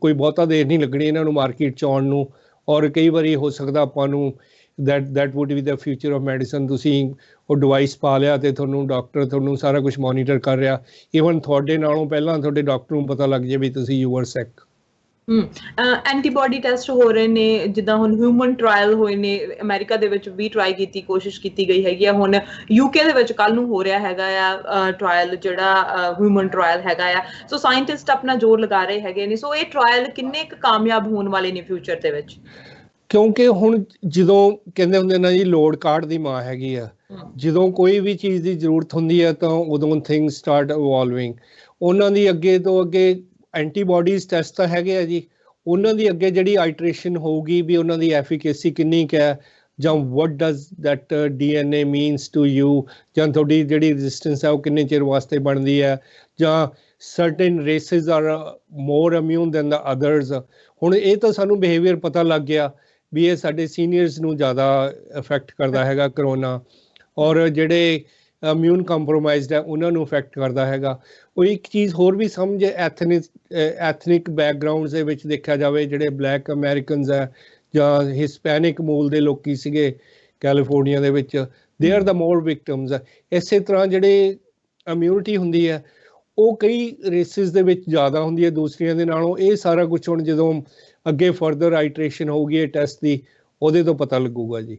ਕੋਈ ਬਹੁਤਾ ਦੇਰ ਨਹੀਂ ਲੱਗਣੀ ਇਹਨਾਂ ਨੂੰ ਮਾਰਕੀਟ 'ਚ ਆਉਣ ਨੂੰ। ਔਰ ਕਈ ਵਾਰੀ ਹੋ ਸਕਦਾ ਆਪਾਂ ਨੂੰ that would be the future of medicine। ਤੁਸੀਂ ਉਹ ਡਿਵਾਈਸ ਪਾ ਲਿਆ ਤੇ ਤੁਹਾਨੂੰ ਡਾਕਟਰ ਤੁਹਾਨੂੰ ਸਾਰਾ ਕੁਝ ਮੋਨੀਟਰ ਕਰ ਰਿਹਾ, ਈਵਨ ਤੁਹਾਡੇ ਨਾਲੋਂ ਪਹਿਲਾਂ ਤੁਹਾਡੇ ਡਾਕਟਰ ਨੂੰ ਪਤਾ ਲੱਗ ਜਾਏ ਵੀ ਤੁਸੀਂ you R sick. Antibody test ਹੋ ਰਹੇ ਨੇ, ਜਿੱਦਾਂ ਹੁਣ ਹਿਊਮਨ ਟ੍ਰਾਇਲ ਹੋਏ ਨੇ, ਅਮਰੀਕਾ ਦੇ ਵਿੱਚ ਵੀ ਕੋਸ਼ਿਸ਼ ਕੀਤੀ ਗਈ ਹੈਗੀ ਆ, ਹੁਣ UK ਦੇ ਵਿੱਚ ਕੱਲ ਨੂੰ ਹੋ ਰਿਹਾ ਹੈਗਾ ਆ ਟ੍ਰਾਇਲ, ਜਿਹੜਾ ਹਿਊਮਨ ਟ੍ਰਾਇਲ ਹੈਗਾ ਆ। ਸੋ ਸਾਇੰਟਿਸਟ ਆਪਣਾ ਜ਼ੋਰ ਲਗਾ ਰਹੇ ਹੈਗੇ ਨੇ। ਸੋ ਇਹ ਟ੍ਰਾਇਲ ਕਿੰਨੇ ਕੁ ਕਾਮਯਾਬ ਹੋਣ ਵਾਲੇ ਨੇ ਫਿਊਚਰ ਦੇ ਵਿੱਚ? ਕਿਉਂਕਿ ਹੁਣ ਜਦੋਂ ਕਹਿੰਦੇ ਹੁੰਦੇ ਨਾ ਜੀ ਲੋੜ ਕਾਢ ਦੀ ਮਾਂ ਹੈਗੀ ਆ, ਜਦੋਂ ਕੋਈ ਵੀ ਚੀਜ਼ ਦੀ ਜ਼ਰੂਰਤ ਹੁੰਦੀ ਹੈ ਤਾਂ ਉਦੋਂ ਥਿੰਗ ਸਟਾਰਟ ਇਵੋਲਵਿੰਗ। ਉਹਨਾਂ ਦੀ ਅੱਗੇ ਤੋਂ ਅੱਗੇ ਐਂਟੀਬਾਡੀਜ਼ ਟੈਸਟ ਤਾਂ ਹੈਗੇ ਆ ਜੀ, ਉਹਨਾਂ ਦੀ ਅੱਗੇ ਜਿਹੜੀ ਆਈਟਰੇਸ਼ਨ ਹੋਊਗੀ ਵੀ ਉਹਨਾਂ ਦੀ ਐਫੀਕੇਸੀ ਕਿੰਨੀ ਕੁ ਹੈ, ਜਾਂ what does that DNA means to you, ਜਾਂ ਤੁਹਾਡੀ ਜਿਹੜੀ ਰੈਜ਼ਿਸਟੈਂਸ ਹੈ ਉਹ ਕਿੰਨੇ ਚਿਰ ਵਾਸਤੇ ਬਣਦੀ ਹੈ, ਜਾਂ certain races are more immune than the others. ਹੁਣ ਇਹ ਤਾਂ ਸਾਨੂੰ ਬਿਹੇਵੀਅਰ ਪਤਾ ਲੱਗ ਗਿਆ ਵੀ ਇਹ ਸਾਡੇ ਸੀਨੀਅਰਸ ਨੂੰ ਜ਼ਿਆਦਾ ਇਫੈਕਟ ਕਰਦਾ ਹੈਗਾ ਕਰੋਨਾ, ਔਰ ਜਿਹੜੇ ਇਮਿਊਨ ਕੰਪਰੋਮਾਈਜ਼ਡ ਹੈ ਉਹਨਾਂ ਨੂੰ ਇਫੈਕਟ ਕਰਦਾ ਹੈਗਾ। ਉਹ ਇੱਕ ਚੀਜ਼ ਹੋਰ ਵੀ ਸਮਝ, ਐਥਨਿਕ ਬੈਕਗਰਾਊਂਡਸ ਦੇ ਵਿੱਚ ਦੇਖਿਆ ਜਾਵੇ, ਜਿਹੜੇ ਬਲੈਕ ਅਮੈਰੀਕਨਸ ਹੈ ਜਾਂ ਹਿਸਪੈਨਿਕ ਮੂਲ ਦੇ ਲੋਕੀ ਸੀਗੇ ਕੈਲੀਫੋਰਨੀਆ ਦੇ ਵਿੱਚ, they are the more victims. ਇਸੇ ਤਰ੍ਹਾਂ ਜਿਹੜੇ ਇਮਿਊਨਿਟੀ ਹੁੰਦੀ ਹੈ ਉਹ ਕਈ ਰੇਸਿਸ ਦੇ ਵਿੱਚ ਜ਼ਿਆਦਾ ਹੁੰਦੀ ਹੈ ਦੂਸਰੀਆਂ ਦੇ ਨਾਲੋਂ। ਇਹ ਸਾਰਾ ਕੁਛ ਹੁਣ ਜਦੋਂ ਅੱਗੇ ਫਰਦਰ ਆਈਟਰੇਸ਼ਨ ਹੋਊਗੀ ਇਹ ਟੈਸਟ ਦੀ, ਉਹਦੇ ਤੋਂ ਪਤਾ ਲੱਗੂਗਾ ਜੀ।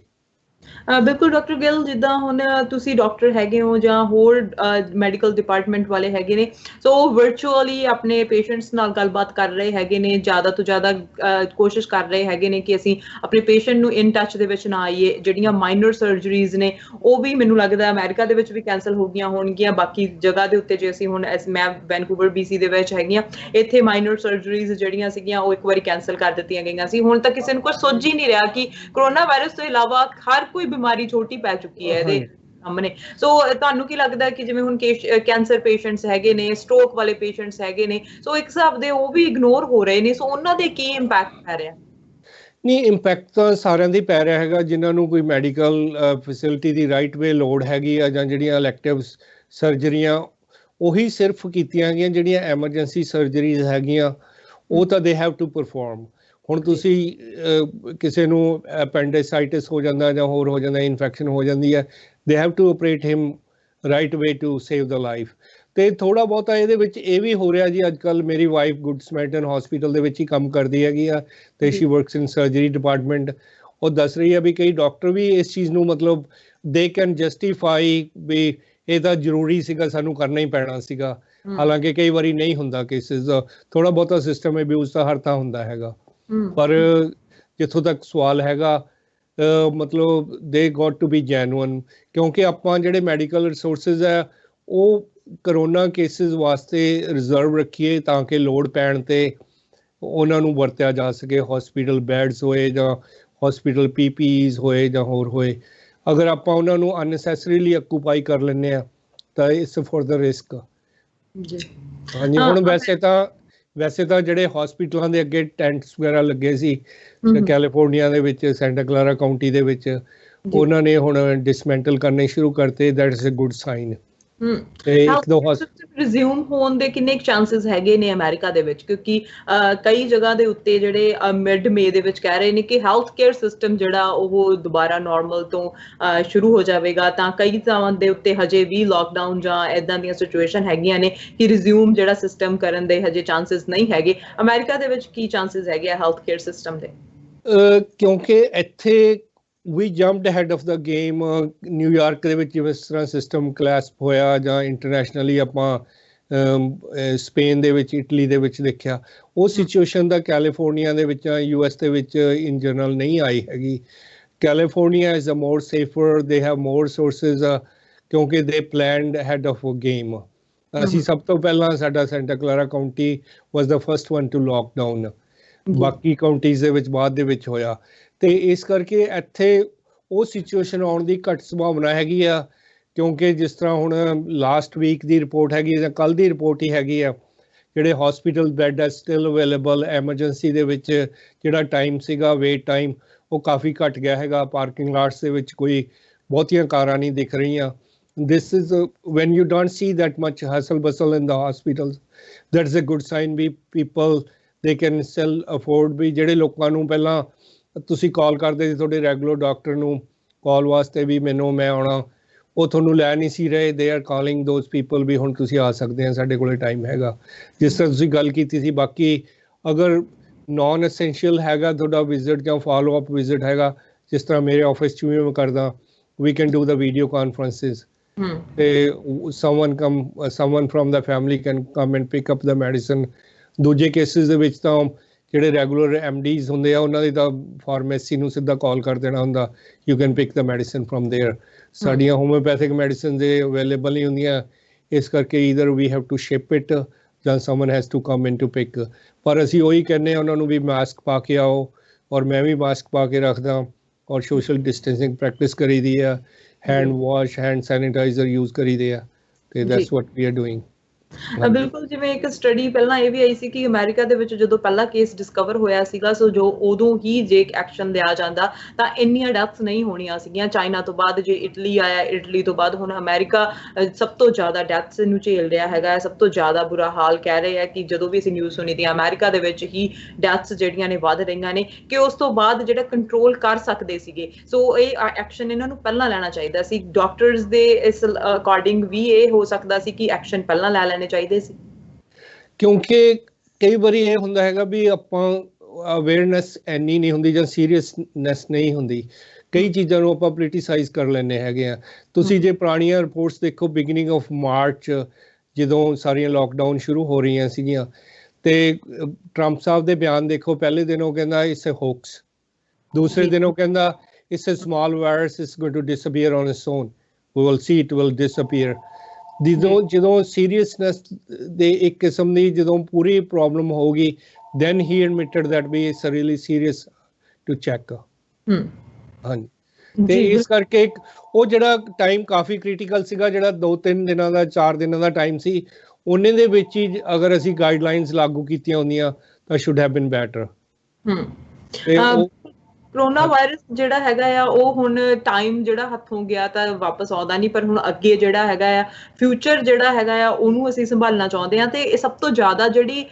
ਬਿਲਕੁਲ ਡਾਕਟਰ ਗਿੱਲ, ਜਿੱਦਾਂ ਹੁਣ ਤੁਸੀਂ ਡਾਕਟਰ ਹੈਗੇ ਹੋ ਜਾਂ ਹੋਰ ਮੈਡੀਕਲ ਡਿਪਾਰਟਮੈਂਟ ਵਾਲੇ ਹੈਗੇ ਨੇ, ਸੋ ਉਹ ਵਰਚੁਅਲੀ ਆਪਣੇ ਪੇਸ਼ੈਂਟਸ ਨਾਲ ਗੱਲਬਾਤ ਕਰ ਰਹੇ ਹੈਗੇ ਨੇ, ਜ਼ਿਆਦਾ ਤੋਂ ਜ਼ਿਆਦਾ ਕੋਸ਼ਿਸ਼ ਕਰ ਰਹੇ ਹੈਗੇ ਨੇ ਕਿ ਅਸੀਂ ਆਪਣੇ ਪੇਸ਼ੈਂਟ ਨੂੰ ਇਨ ਟੱਚ ਦੇ ਵਿੱਚ ਨਾ ਆਈਏ। ਜਿਹੜੀਆਂ ਮਾਈਨਰ ਸਰਜਰੀਜ਼ ਨੇ ਉਹ ਵੀ ਮੈਨੂੰ ਲੱਗਦਾ ਅਮਰੀਕਾ ਦੇ ਵਿੱਚ ਵੀ ਕੈਂਸਲ ਹੋ ਗਈਆਂ ਹੋਣਗੀਆਂ। ਬਾਕੀ ਜਗ੍ਹਾ ਦੇ ਉੱਤੇ ਜੇ ਅਸੀਂ ਹੁਣ ਮੈਂ ਵੈਨਕੂਵਰ BC ਦੇ ਵਿੱਚ ਹੈਗੀ ਹਾਂ, ਇੱਥੇ ਮਾਈਨਰ ਸਰਜਰੀਜ਼ ਜਿਹੜੀਆਂ ਸੀਗੀਆਂ ਉਹ ਇੱਕ ਵਾਰੀ ਕੈਂਸਲ ਕਰ ਦਿੱਤੀਆਂ ਗਈਆਂ ਸੀ। ਹੁਣ ਤਾਂ ਕਿਸੇ ਨੂੰ ਕੁਝ ਸੋਚ ਹੀ ਨਹੀਂ ਰਿਹਾ ਕਿ ਕਰੋਨਾ ਵਾਇਰਸ ਤੋਂ ਇਲਾਵਾ ਹਰ ਕੋਈ ਬਿਮਾਰੀ ਛੋਟੀ ਪੈ ਚੁੱਕੀ ਹੈ ਇਹਦੇ ਸਾਹਮਣੇ। ਸੋ ਤੁਹਾਨੂੰ ਕੀ ਲੱਗਦਾ ਕਿ ਜਿਵੇਂ ਹੁਣ ਕੈਂਸਰ ਪੇਸ਼ੈਂਟਸ ਹੈਗੇ ਨੇ, ਸਟ੍ਰੋਕ ਵਾਲੇ ਪੇਸ਼ੈਂਟਸ ਹੈਗੇ ਨੇ, ਸੋ ਇੱਕ ਹਿਸਾਬ ਦੇ ਉਹ ਵੀ ਇਗਨੋਰ ਹੋ ਰਹੇ ਨੇ, ਸੋ ਉਹਨਾਂ ਦੇ ਕੀ ਇੰਪੈਕਟ ਪੈ ਰਿਹਾ? ਨਹੀਂ, ਇੰਪੈਕਟ ਤਾਂ ਸਾਰਿਆਂ ਦੀ ਪੈ ਰਿਹਾ ਹੈਗਾ ਜਿਨ੍ਹਾਂ ਨੂੰ ਕੋਈ ਮੈਡੀਕਲ ਫੈਸਿਲਿਟੀ ਦੀ ਰਾਈਟ ਵੇ ਲੋੜ ਹੈਗੀ ਆ, ਜਾਂ ਜਿਹੜੀਆਂ ਇਲੈਕਟਿਵ ਸਰਜਰੀਆਂ ਉਹੀ ਸਿਰਫ ਕੀਤੀਆਂ ਗਈਆਂ। ਜਿਹੜੀਆਂ ਐਮਰਜੈਂਸੀ ਸਰਜਰੀਜ਼ ਹੈਗੀਆਂ ਉਹ ਤਾਂ ਦੇ ਹੈਵ ਟੂ ਪਰਫਾਰਮ। ਹੁਣ ਤੁਸੀਂ ਕਿਸੇ ਨੂੰ ਐਪੈਂਡਿਸਾਈਟਿਸ ਹੋ ਜਾਂਦਾ ਜਾਂ ਹੋਰ ਹੋ ਜਾਂਦਾ, ਇਨਫੈਕਸ਼ਨ ਹੋ ਜਾਂਦੀ ਹੈ, they have to operate him right way to save the life. ਤੇ ਥੋੜਾ ਬਹੁਤਾ ਇਹਦੇ ਵਿੱਚ ਇਹ ਵੀ ਹੋ ਰਿਹਾ ਜੀ, ਅੱਜ ਕੱਲ ਮੇਰੀ ਵਾਈਫ ਗੁੱਡ ਸਮੈਰਟਨ ਹਸਪੀਟਲ ਦੇ ਵਿੱਚ ਹੀ ਕੰਮ ਕਰਦੀ ਹੈਗੀ ਆ, ਤੇ ਸ਼ੀ ਵਰਕਸ ਇਨ ਸਰਜਰੀ ਡਿਪਾਰਟਮੈਂਟ। ਉਹ ਦੱਸ ਰਹੀ ਹੈ ਵੀ ਕਈ ਡਾਕਟਰ ਵੀ ਇਸ ਚੀਜ਼ ਨੂੰ ਮਤਲਬ ਦੇ ਕੈਨ ਜਸਟੀਫਾਈ ਵੀ ਇਹ ਤਾਂ ਜ਼ਰੂਰੀ ਸੀਗਾ, ਸਾਨੂੰ ਕਰਨਾ ਹੀ ਪੈਣਾ ਸੀਗਾ। ਹਾਲਾਂਕਿ ਕਈ ਵਾਰੀ ਨਹੀਂ ਹੁੰਦਾ ਕੇਸਿਸ ਦਾ, ਥੋੜਾ ਬਹੁਤਾ ਸਿਸਟਮ ਅਬਿਊਜ਼ ਤਾਂ ਹਰ ਤਾਂ ਹੁੰਦਾ ਹੈਗਾ। ਪਰ ਜਿੱਥੋਂ ਤੱਕ ਸਵਾਲ ਹੈਗਾ ਮਤਲਬ ਦੇ ਗੋਟ ਟੂ ਬੀ ਜੈਨੂਅਨ, ਕਿਉਂਕਿ ਆਪਾਂ ਜਿਹੜੇ ਮੈਡੀਕਲ ਰਿਸੋਰਸਿਸ ਹੈ ਉਹ ਕਰੋਨਾ ਕੇਸਿਸ ਵਾਸਤੇ ਰਿਜ਼ਰਵ ਰੱਖੀਏ ਤਾਂ ਕਿ ਲੋੜ ਪੈਣ ਤੇ ਉਹਨਾਂ ਨੂੰ ਵਰਤਿਆ ਜਾ ਸਕੇ। ਹਸਪੀਟਲ ਬੈਡਸ ਹੋਏ ਜਾਂ ਹਸਪੀਟਲ PPEs ਹੋਏ ਜਾਂ ਹੋਰ ਹੋਏ, ਅਗਰ ਆਪਾਂ ਉਹਨਾਂ ਨੂੰ ਅਨਨੈਸੈਸਰੀਲੀ ਆਕੂਪਾਈ ਕਰ ਲੈਂਦੇ ਆ ਤਾਂ ਇਟਸ ਫॉर द ਰਿਸਕ। ਹਾਂਜੀ, ਹੁਣ ਵੈਸੇ ਤਾਂ ਜਿਹੜੇ ਹਸਪੀਟਲਾਂ ਦੇ ਅੱਗੇ ਟੈਂਟਸ ਵਗੈਰਾ ਲੱਗੇ ਸੀ ਕੈਲੀਫੋਰਨੀਆ ਦੇ ਵਿੱਚ, ਸੈਂਟਾ ਕਲਾਰਾ ਕਾਉਂਟੀ ਦੇ ਵਿੱਚ, ਉਹਨਾਂ ਨੇ ਹੁਣ ਡਿਸਮੈਂਟਲ ਕਰਨੇ ਸ਼ੁਰੂ ਕਰਤੇ। That is a good sign. ਤੇ ਇੱਕ ਦੋ ਰਿਜ਼ਿਊਮ ਹੋਣ ਦੇ ਕਿੰਨੇ ਚਾਂਸਸ ਹੈਗੇ ਨੇ ਅਮਰੀਕਾ ਦੇ ਵਿੱਚ? ਕਿਉਂਕਿ ਕਈ ਜਗ੍ਹਾ ਦੇ ਉੱਤੇ ਜਿਹੜੇ ਮਿਡ ਮੇ ਦੇ ਵਿੱਚ ਕਹਿ ਰਹੇ ਨੇ ਕਿ ਹੈਲਥ ਕੇਅਰ ਸਿਸਟਮ ਜਿਹੜਾ ਉਹ ਦੁਬਾਰਾ ਨਾਰਮਲ ਤੋਂ ਸ਼ੁਰੂ ਹੋ ਜਾਵੇਗਾ, ਤਾਂ ਕਈ ਥਾਵਾਂ ਦੇ ਉੱਤੇ ਹਜੇ ਵੀ ਲੋਕਡਾਊਨ ਜਾਂ ਇਦਾਂ ਦੀਆਂ ਸਿਚੁਏਸ਼ਨ ਹੈਗੀਆਂ ਨੇ ਕਿ ਰਿਜ਼ਿਊਮ ਜਿਹੜਾ ਸਿਸਟਮ ਕਰਨ ਦੇ ਹਜੇ ਚਾਂਸਸ ਨਹੀਂ ਹੈਗੇ। ਅਮਰੀਕਾ ਦੇ ਵਿੱਚ ਕੀ ਚਾਂਸਸ ਹੈਗੇ ਆ ਹੈਲਥ ਕੇਅਰ ਸਿਸਟਮ ਦੇ? ਕਿਉਂਕਿ ਇੱਥੇ we jumped ahead of the game. New York ਦੇ ਵਿੱਚ ਜਿਵੇਂ ਇਸ ਤਰ੍ਹਾਂ ਸਿਸਟਮ ਕਲੈਸਪ ਹੋਇਆ, ਜਾਂ ਇੰਟਰਨੈਸ਼ਨਲੀ ਆਪਾਂ ਸਪੇਨ ਦੇ ਵਿੱਚ, ਇਟਲੀ ਦੇ ਵਿੱਚ ਦੇਖਿਆ, ਉਹ ਸਿਚੁਏਸ਼ਨ ਦਾ ਕੈਲੀਫੋਰਨੀਆ ਦੇ ਵਿੱਚ, US ਦੇ ਵਿੱਚ ਇਨ ਜਨਰਲ ਨਹੀਂ ਆਈ ਹੈਗੀ। California is a more safer, they have more sources, ਕਿਉਂਕਿ they planned head of a game. ਅਸੀਂ ਸਭ ਤੋਂ ਪਹਿਲਾਂ, ਸਾਡਾ Santa Clara County was the first one to lockdown, ਬਾਕੀ ਕਾਉਂਟੀਜ਼ ਦੇ ਵਿੱਚ ਬਾਅਦ ਦੇ ਵਿੱਚ ਹੋਇਆ। ਤੇ ਇਸ ਕਰਕੇ ਇੱਥੇ ਉਹ ਸਿਚੁਏਸ਼ਨ ਆਉਣ ਦੀ ਘੱਟ ਸੰਭਾਵਨਾ ਹੈਗੀ ਆ, ਕਿਉਂਕਿ ਜਿਸ ਤਰ੍ਹਾਂ ਹੁਣ ਲਾਸਟ ਵੀਕ ਦੀ ਰਿਪੋਰਟ ਹੈਗੀ ਜਾਂ ਕੱਲ੍ਹ ਦੀ ਰਿਪੋਰਟ ਹੀ ਹੈਗੀ ਆ, ਜਿਹੜੇ ਹਸਪੀਟਲ ਬੈੱਡ ਹੈ ਸਟਿਲ ਅਵੇਲੇਬਲ। ਐਮਰਜੈਂਸੀ ਦੇ ਵਿੱਚ ਜਿਹੜਾ ਟਾਈਮ ਸੀਗਾ, ਵੇਟ ਟਾਈਮ, ਉਹ ਕਾਫੀ ਘੱਟ ਗਿਆ ਹੈਗਾ। ਪਾਰਕਿੰਗ ਲਾਟਸ ਦੇ ਵਿੱਚ ਕੋਈ ਬਹੁਤੀਆਂ ਕਾਰਾਂ ਨਹੀਂ ਦਿਖ ਰਹੀਆਂ। This is when you don't see that much hustle bustle in the hospitals, that is a good sign we people they can still afford. ਵੀ ਜਿਹੜੇ ਲੋਕਾਂ ਨੂੰ ਪਹਿਲਾਂ ਤੁਸੀਂ ਕਾਲ ਕਰਦੇ ਸੀ ਤੁਹਾਡੇ ਰੈਗੂਲਰ ਡਾਕਟਰ ਨੂੰ ਕਾਲ ਵਾਸਤੇ ਵੀ ਮੈਂ ਆਉਣਾ, ਉਹ ਤੁਹਾਨੂੰ ਲੈ ਨਹੀਂ ਸੀ ਰਹੇ। They are calling those people ਵੀ ਹੁਣ ਤੁਸੀਂ ਆ ਸਕਦੇ ਆ, ਸਾਡੇ ਕੋਲੇ ਟਾਈਮ ਹੈਗਾ। ਜਿਸ ਤਰ੍ਹਾਂ ਤੁਸੀਂ ਗੱਲ ਕੀਤੀ ਸੀ, ਬਾਕੀ ਅਗਰ ਨਾਨ ਐਸੈਂਸ਼ੀਅਲ ਹੈਗਾ ਤੁਹਾਡਾ ਵਿਜ਼ਿਟ ਜਾਂ ਫਾਲੋ ਅਪ ਵਿਜ਼ਿਟ ਹੈਗਾ, ਜਿਸ ਤਰ੍ਹਾਂ ਮੇਰੇ ਆਫਿਸ 'ਚ ਵੀ ਮੈਂ ਕਰਦਾ, we can do the video conferences, ਤੇ someone from the family can come and pick up the medicine. ਦੂਜੇ ਕੇਸਿਸ ਦੇ ਵਿੱਚ ਤਾਂ ਜਿਹੜੇ ਰੈਗੂਲਰ MDs ਹੁੰਦੇ ਆ, ਉਹਨਾਂ ਦੀ ਤਾਂ ਫਾਰਮੇਸੀ ਨੂੰ ਸਿੱਧਾ ਕਾਲ ਕਰ ਦੇਣਾ ਹੁੰਦਾ, you can pick the medicine from there. ਸਾਡੀਆਂ ਹੋਮਿਓਪੈਥਿਕ ਮੈਡੀਸਨ ਦੇ ਅਵੇਲੇਬਲ ਨਹੀਂ ਹੁੰਦੀਆਂ, ਇਸ ਕਰਕੇ either we have to ship it ਜਾਂ someone has to come in to pick. ਪਰ ਅਸੀਂ ਉਹੀ ਕਹਿੰਦੇ ਹਾਂ ਉਹਨਾਂ ਨੂੰ ਵੀ ਮਾਸਕ ਪਾ ਕੇ ਆਓ, ਔਰ ਮੈਂ ਵੀ ਮਾਸਕ ਪਾ ਕੇ ਰੱਖਦਾ, ਔਰ ਸੋਸ਼ਲ ਡਿਸਟੈਂਸਿੰਗ ਪ੍ਰੈਕਟਿਸ ਕਰੀ ਦੀ ਆ, hand wash, hand sanitiser use ਕਰੀ ਦੇ ਆ, ਤੇ that's what we are doing. ਬਿਲਕੁਲ, ਜਿਵੇਂ ਇੱਕ ਸਟੱਡੀ ਪਹਿਲਾਂ ਇਹ ਵੀ ਆਈ ਸੀ ਕਿ ਅਮਰੀਕਾ ਦੇ ਵਿੱਚ ਜਦੋਂ ਪਹਿਲਾ ਕੇਸ ਡਿਸਕਵਰ ਹੋਇਆ ਸੀਗਾ, ਸੋ ਜੋ ਉਦੋਂ ਹੀ ਜੇ ਐਕਸ਼ਨ ਲਿਆ ਜਾਂਦਾ ਤਾਂ ਇੰਨੀਆਂ ਡੈਥਸ ਨਹੀਂ ਹੋਣੀਆਂ ਸੀਗੀਆਂ। ਚਾਈਨਾ ਤੋਂ ਬਾਅਦ ਜੇ ਇਟਲੀ ਆਇਆ, ਇਟਲੀ ਤੋਂ ਬਾਅਦ ਹੁਣ ਅਮਰੀਕਾ ਸਭ ਤੋਂ ਜ਼ਿਆਦਾ ਡੈਥਸ ਨੂੰ ਝੇਲ ਰਿਹਾ ਹੈਗਾ, ਸਭ ਤੋਂ ਜ਼ਿਆਦਾ ਬੁਰਾ ਹਾਲ ਕਹਿ ਰਹੇ ਆ ਕਿ ਜਦੋਂ ਵੀ ਅਸੀਂ ਨਿਊਜ਼ ਸੁਣੀ ਦੀ ਅਮਰੀਕਾ ਦੇ ਵਿੱਚ ਹੀ ਡੈਥਸ ਜਿਹੜੀਆਂ ਨੇ ਵੱਧ ਰਹੀਆਂ ਨੇ, ਕਿ ਉਸ ਤੋਂ ਬਾਅਦ ਜਿਹੜਾ ਕੰਟਰੋਲ ਕਰ ਸਕਦੇ ਸੀਗੇ। ਸੋ ਇਹ ਐਕਸ਼ਨ ਇਹਨਾਂ ਨੂੰ ਪਹਿਲਾਂ ਲੈਣਾ ਚਾਹੀਦਾ ਸੀ। ਡਾਕਟਰਸ ਦੇ ਇਸ ਅਕੋਰਡਿੰਗ ਵੀ ਇਹ ਹੋ ਸਕਦਾ ਸੀ ਕਿ ਐਕਸ਼ਨ ਪਹਿਲਾਂ ਲੈ ਲੈਣੇ ਚਾਹੀਦੇ ਸੀ, ਕਿਉਂਕਿ ਕਈ ਵਾਰੀ ਇਹ ਹੁੰਦਾ ਹੈਗਾ ਵੀ ਆਪਾਂ ਅਵੇਅਰਨੈਸ ਇੰਨੀ ਨਹੀਂ ਹੁੰਦੀ ਜਾਂ ਸੀਰੀਅਸਨੈਸ ਨਹੀਂ ਹੁੰਦੀ। ਕਈ ਚੀਜ਼ਾਂ ਨੂੰ ਆਪਾਂ ਪੋਲੀਟੀਸਾਈਜ਼ ਕਰ ਲੈਂਦੇ ਹੈਗੇ ਆ। ਤੁਸੀਂ ਜੇ ਪੁਰਾਣੀਆਂ ਰਿਪੋਰਟਸ ਦੇਖੋ ਬਿਗਨਿੰਗ ਆਫ ਮਾਰਚ ਜਦੋਂ ਸਾਰੀਆਂ ਲੋਕਡਾਊਨ ਸ਼ੁਰੂ ਹੋ ਰਹੀਆਂ ਸੀਗੀਆਂ ਤੇ ਟਰੰਪ ਸਾਹਿਬ ਦੇ ਬਿਆਨ ਦੇਖੋ, ਪਹਿਲੇ ਦਿਨ ਉਹ ਕਹਿੰਦਾ ਇਟਸ ਅ ਹੋਕਸ, ਦੂਸਰੇ ਦਿਨ ਉਹ ਕਹਿੰਦਾ it's a small virus, it's going to disappear on its own, we will see it will disappear. ਜਦੋਂ ਸੀਰੀਅਸਨੈਸ ਦੇ ਇੱਕ ਕਿਸਮ ਦੀ ਜਦੋਂ ਪੂਰੀ ਪ੍ਰੋਬਲਮ ਹੋਊਗੀ then he admitted that we it's really serious to check। ਹਾਂਜੀ, ਤੇ ਇਸ ਕਰਕੇ ਉਹ ਜਿਹੜਾ ਟਾਈਮ ਕਾਫੀ ਕ੍ਰਿਟੀਕਲ ਸੀਗਾ, ਜਿਹੜਾ 2-3 ਦਿਨਾਂ ਦਾ 4 ਦਿਨਾਂ ਦਾ ਟਾਈਮ ਸੀ, ਉਹਨੇ ਦੇ ਵਿੱਚ ਹੀ ਅਗਰ ਅਸੀਂ ਗਾਈਡਲਾਈਨਸ ਲਾਗੂ ਕੀਤੀਆਂ ਹੁੰਦੀਆਂ ਤਾਂ should have been better. Corona virus ਜਿਹੜਾ ਹੈਗਾ ਆ ਉਹ ਹੁਣ ਟਾਈਮ ਜਿਹੜਾ ਹੱਥੋਂ ਗਿਆ ਤਾਂ ਵਾਪਸ ਆਉਂਦਾ ਨਹੀਂ, ਪਰ ਹੁਣ ਅੱਗੇ ਜਿਹੜਾ ਹੈਗਾ ਆ ਫਿਊਚਰ ਜਿਹੜਾ ਹੈਗਾ ਆ ਉਹਨੂੰ ਅਸੀਂ ਸੰਭਾਲਣਾ ਚਾਹੁੰਦੇ ਹਾਂ। ਤੇ ਇਹ ਸਭ ਤੋਂ ਜ਼ਿਆਦਾ ਜਿਹੜੀ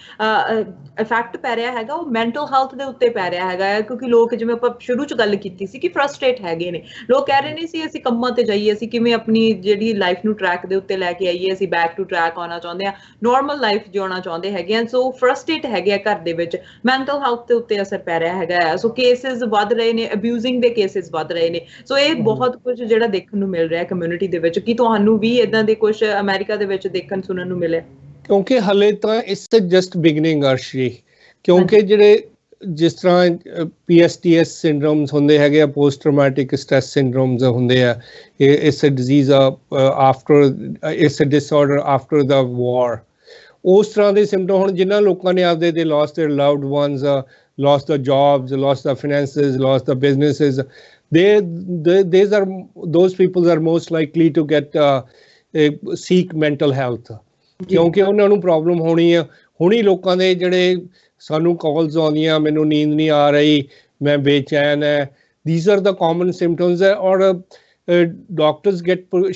ਇਫੈਕਟ ਪੈ ਰਿਹਾ ਹੈਗਾ ਉਹ ਮੈਂਟਲ ਹੈਲਥ ਦੇ ਉੱਤੇ ਪੈ ਰਿਹਾ ਹੈਗਾ ਆ, ਕਿਉਂਕਿ ਲੋਕ ਜਿਵੇਂ ਆਪਾਂ ਸ਼ੁਰੂ 'ਚ ਗੱਲ ਕੀਤੀ ਸੀ ਕਿ ਫਰਸਟ੍ਰੇਟ ਹੈਗੇ ਨੇ, ਲੋਕ ਕਹਿ ਰਹੇ ਨੇ ਸੀ ਅਸੀਂ ਕੰਮਾਂ ਤੇ ਜਾਈਏ, ਅਸੀਂ ਕਿਵੇਂ ਆਪਣੀ ਜਿਹੜੀ ਲਾਈਫ ਨੂੰ ਟਰੈਕ ਦੇ ਉੱਤੇ ਲੈ ਕੇ ਆਈਏ, ਅਸੀਂ ਬੈਕ ਟੂ ਟਰੈਕ ਆਉਣਾ ਚਾਹੁੰਦੇ ਹਾਂ, ਨੋਰਮਲ ਲਾਈਫ ਜਿਉਣਾ ਚਾਹੁੰਦੇ ਹੈਗੇ ਆ। ਸੋ ਫਰਸਟ੍ਰੇਟ ਹੈਗੇ ਆ ਘਰ ਦੇ ਵਿੱਚ, ਮੈਂਟਲ ਹੈਲਥ ਦੇ ਉੱਤੇ ਅਸਰ ਪੈ ਰਿਹਾ ਹੈਗਾ ਆ। ਸੋ ਕੇਸਿਸ ਵੱਧ ਰਹੇ ਨੇ, ਅਬਿਊਜ਼ਿੰਗ ਦੇ ਕੇਸਿਸ ਵੱਧ ਰਹੇ ਨੇ। ਸੋ ਇਹ ਬਹੁਤ ਕੁਝ ਜਿਹੜਾ ਦੇਖਣ ਨੂੰ ਮਿਲ ਰਿਹਾ ਕਮਿਊਨਿਟੀ ਦੇ ਵਿੱਚ। ਕੀ ਤੁਹਾਨੂੰ ਵੀ ਇਦਾਂ ਦੇ ਕੁਝ ਅਮਰੀਕਾ ਦੇ ਵਿੱਚ ਦੇਖਣ ਸੁਣਨ ਨੂੰ ਮਿਲਿਆ? ਕਿਉਂਕਿ ਹਲੇ ਤਾਂ ਇਟਸ ਜਸਟ ਬਿਗਨਿੰਗ ਅਰਸ਼ੀ, ਕਿਉਂਕਿ ਜਿਹੜੇ ਜਿਸ ਤਰ੍ਹਾਂ PSTS ਸਿੰਡਰੋਮਸ ਹੁੰਦੇ ਹੈਗੇ ਆ, ਪੋਸਟ ਟਰਾਮੈਟਿਕ ਸਟ੍ਰੈਸ ਸਿੰਡਰੋਮਸ ਹੁੰਦੇ ਆ, it's a disease after it's a disorder after the war. ਉਸ ਤਰ੍ਹਾਂ ਦੇ ਸਿੰਪਟਮ ਹੁਣ ਜਿਨ੍ਹਾਂ ਲੋਕਾਂ ਨੇ ਆਪਦੇ they lost their loved ones, lost the jobs, lost the finances, lost the businesses, those people are most likely to get seek mental health, ਕਿਉਂਕਿ ਉਹਨਾਂ ਨੂੰ ਪ੍ਰੋਬਲਮ ਹੋਣੀ ਆ। ਹੁਣੀ ਲੋਕਾਂ ਦੇ ਜਿਹੜੇ ਸਾਨੂੰ ਕਾਲਸ ਆਉਂਦੀਆਂ, ਮੈਨੂੰ ਨੀਂਦ ਨਹੀਂ ਆ ਰਹੀ, ਮੈਂ ਬੇਚੈਨ ਹੈ, these are the common symptoms, or doctors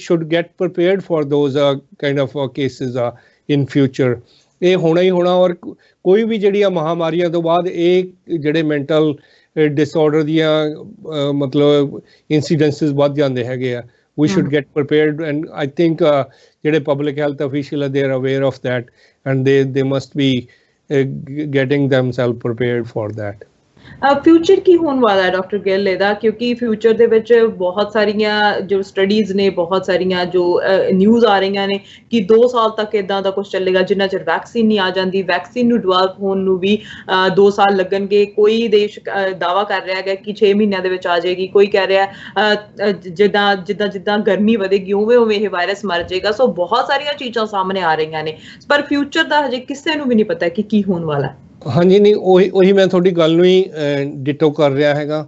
should get prepared for those kind of cases in future। ਇਹ ਹੋਣਾ ਹੀ ਹੋਣਾ। ਔਰ ਕੋਈ ਵੀ ਜਿਹੜੀਆਂ ਮਹਾਮਾਰੀਆਂ ਤੋਂ ਬਾਅਦ ਇਹ ਜਿਹੜੇ ਮੈਂਟਲ ਡਿਸਆਰਡਰ ਦੀਆਂ ਮਤਲਬ ਇਨਸੀਡੈਂਸਿਸ ਵੱਧ ਜਾਂਦੇ ਹੈਗੇ ਆ। we should get prepared, and I think ਜਿਹੜੇ public health official are, they are aware of that, and they must be getting themselves prepared for that। Future ਕੀ ਹੋਣ ਵਾਲਾ ਹੈ ਡਾਕਟਰ ਗਿੱਲ ਇਹਦਾ? ਕਿਉਂਕਿ ਫਿਊਚਰ ਦੇ ਵਿੱਚ ਬਹੁਤ ਸਾਰੀਆਂ ਜੋ ਸਟੱਡੀਜ਼ ਨੇ, ਬਹੁਤ ਸਾਰੀਆਂ ਜੋ ਨਿਊਜ਼ ਆ ਰਹੀਆਂ ਨੇ ਕਿ 2 ਸਾਲ ਤੱਕ ਇੱਦਾਂ ਦਾ ਕੁਝ ਚੱਲੇਗਾ, ਜਿੰਨਾ ਚਿਰ ਵੈਕਸੀਨ ਨਹੀਂ ਆ ਜਾਂਦੀ। ਵੈਕਸੀਨ ਨੂੰ ਡਿਵੈਲਪ ਹੋਣ ਨੂੰ ਵੀ 2 ਸਾਲ ਲੱਗਣਗੇ। ਕੋਈ ਦੇਸ਼ ਦਾਅਵਾ ਕਰ ਰਿਹਾ ਹੈਗਾ ਕਿ 6 ਮਹੀਨਿਆਂ ਦੇ ਵਿੱਚ ਆ ਜਾਏਗੀ, ਕੋਈ ਕਹਿ ਰਿਹਾ ਜਿੱਦਾਂ ਗਰਮੀ ਵਧੇਗੀ ਉਵੇਂ ਇਹ ਵਾਇਰਸ ਮਰ ਜਾਏਗਾ। ਸੋ ਬਹੁਤ ਸਾਰੀਆਂ ਚੀਜ਼ਾਂ ਸਾਹਮਣੇ ਆ ਰਹੀਆਂ ਨੇ, ਪਰ ਫਿਊਚਰ ਦਾ ਹਜੇ ਕਿਸੇ ਨੂੰ ਵੀ ਨਹੀਂ ਪਤਾ ਕਿ ਕੀ ਹੋਣ ਵਾਲਾ। ਹਾਂਜੀ, ਨਹੀਂ ਉਹੀ ਮੈਂ ਤੁਹਾਡੀ ਗੱਲ ਨੂੰ ਹੀ ਡਿਟੋ ਕਰ ਰਿਹਾ ਹੈਗਾ।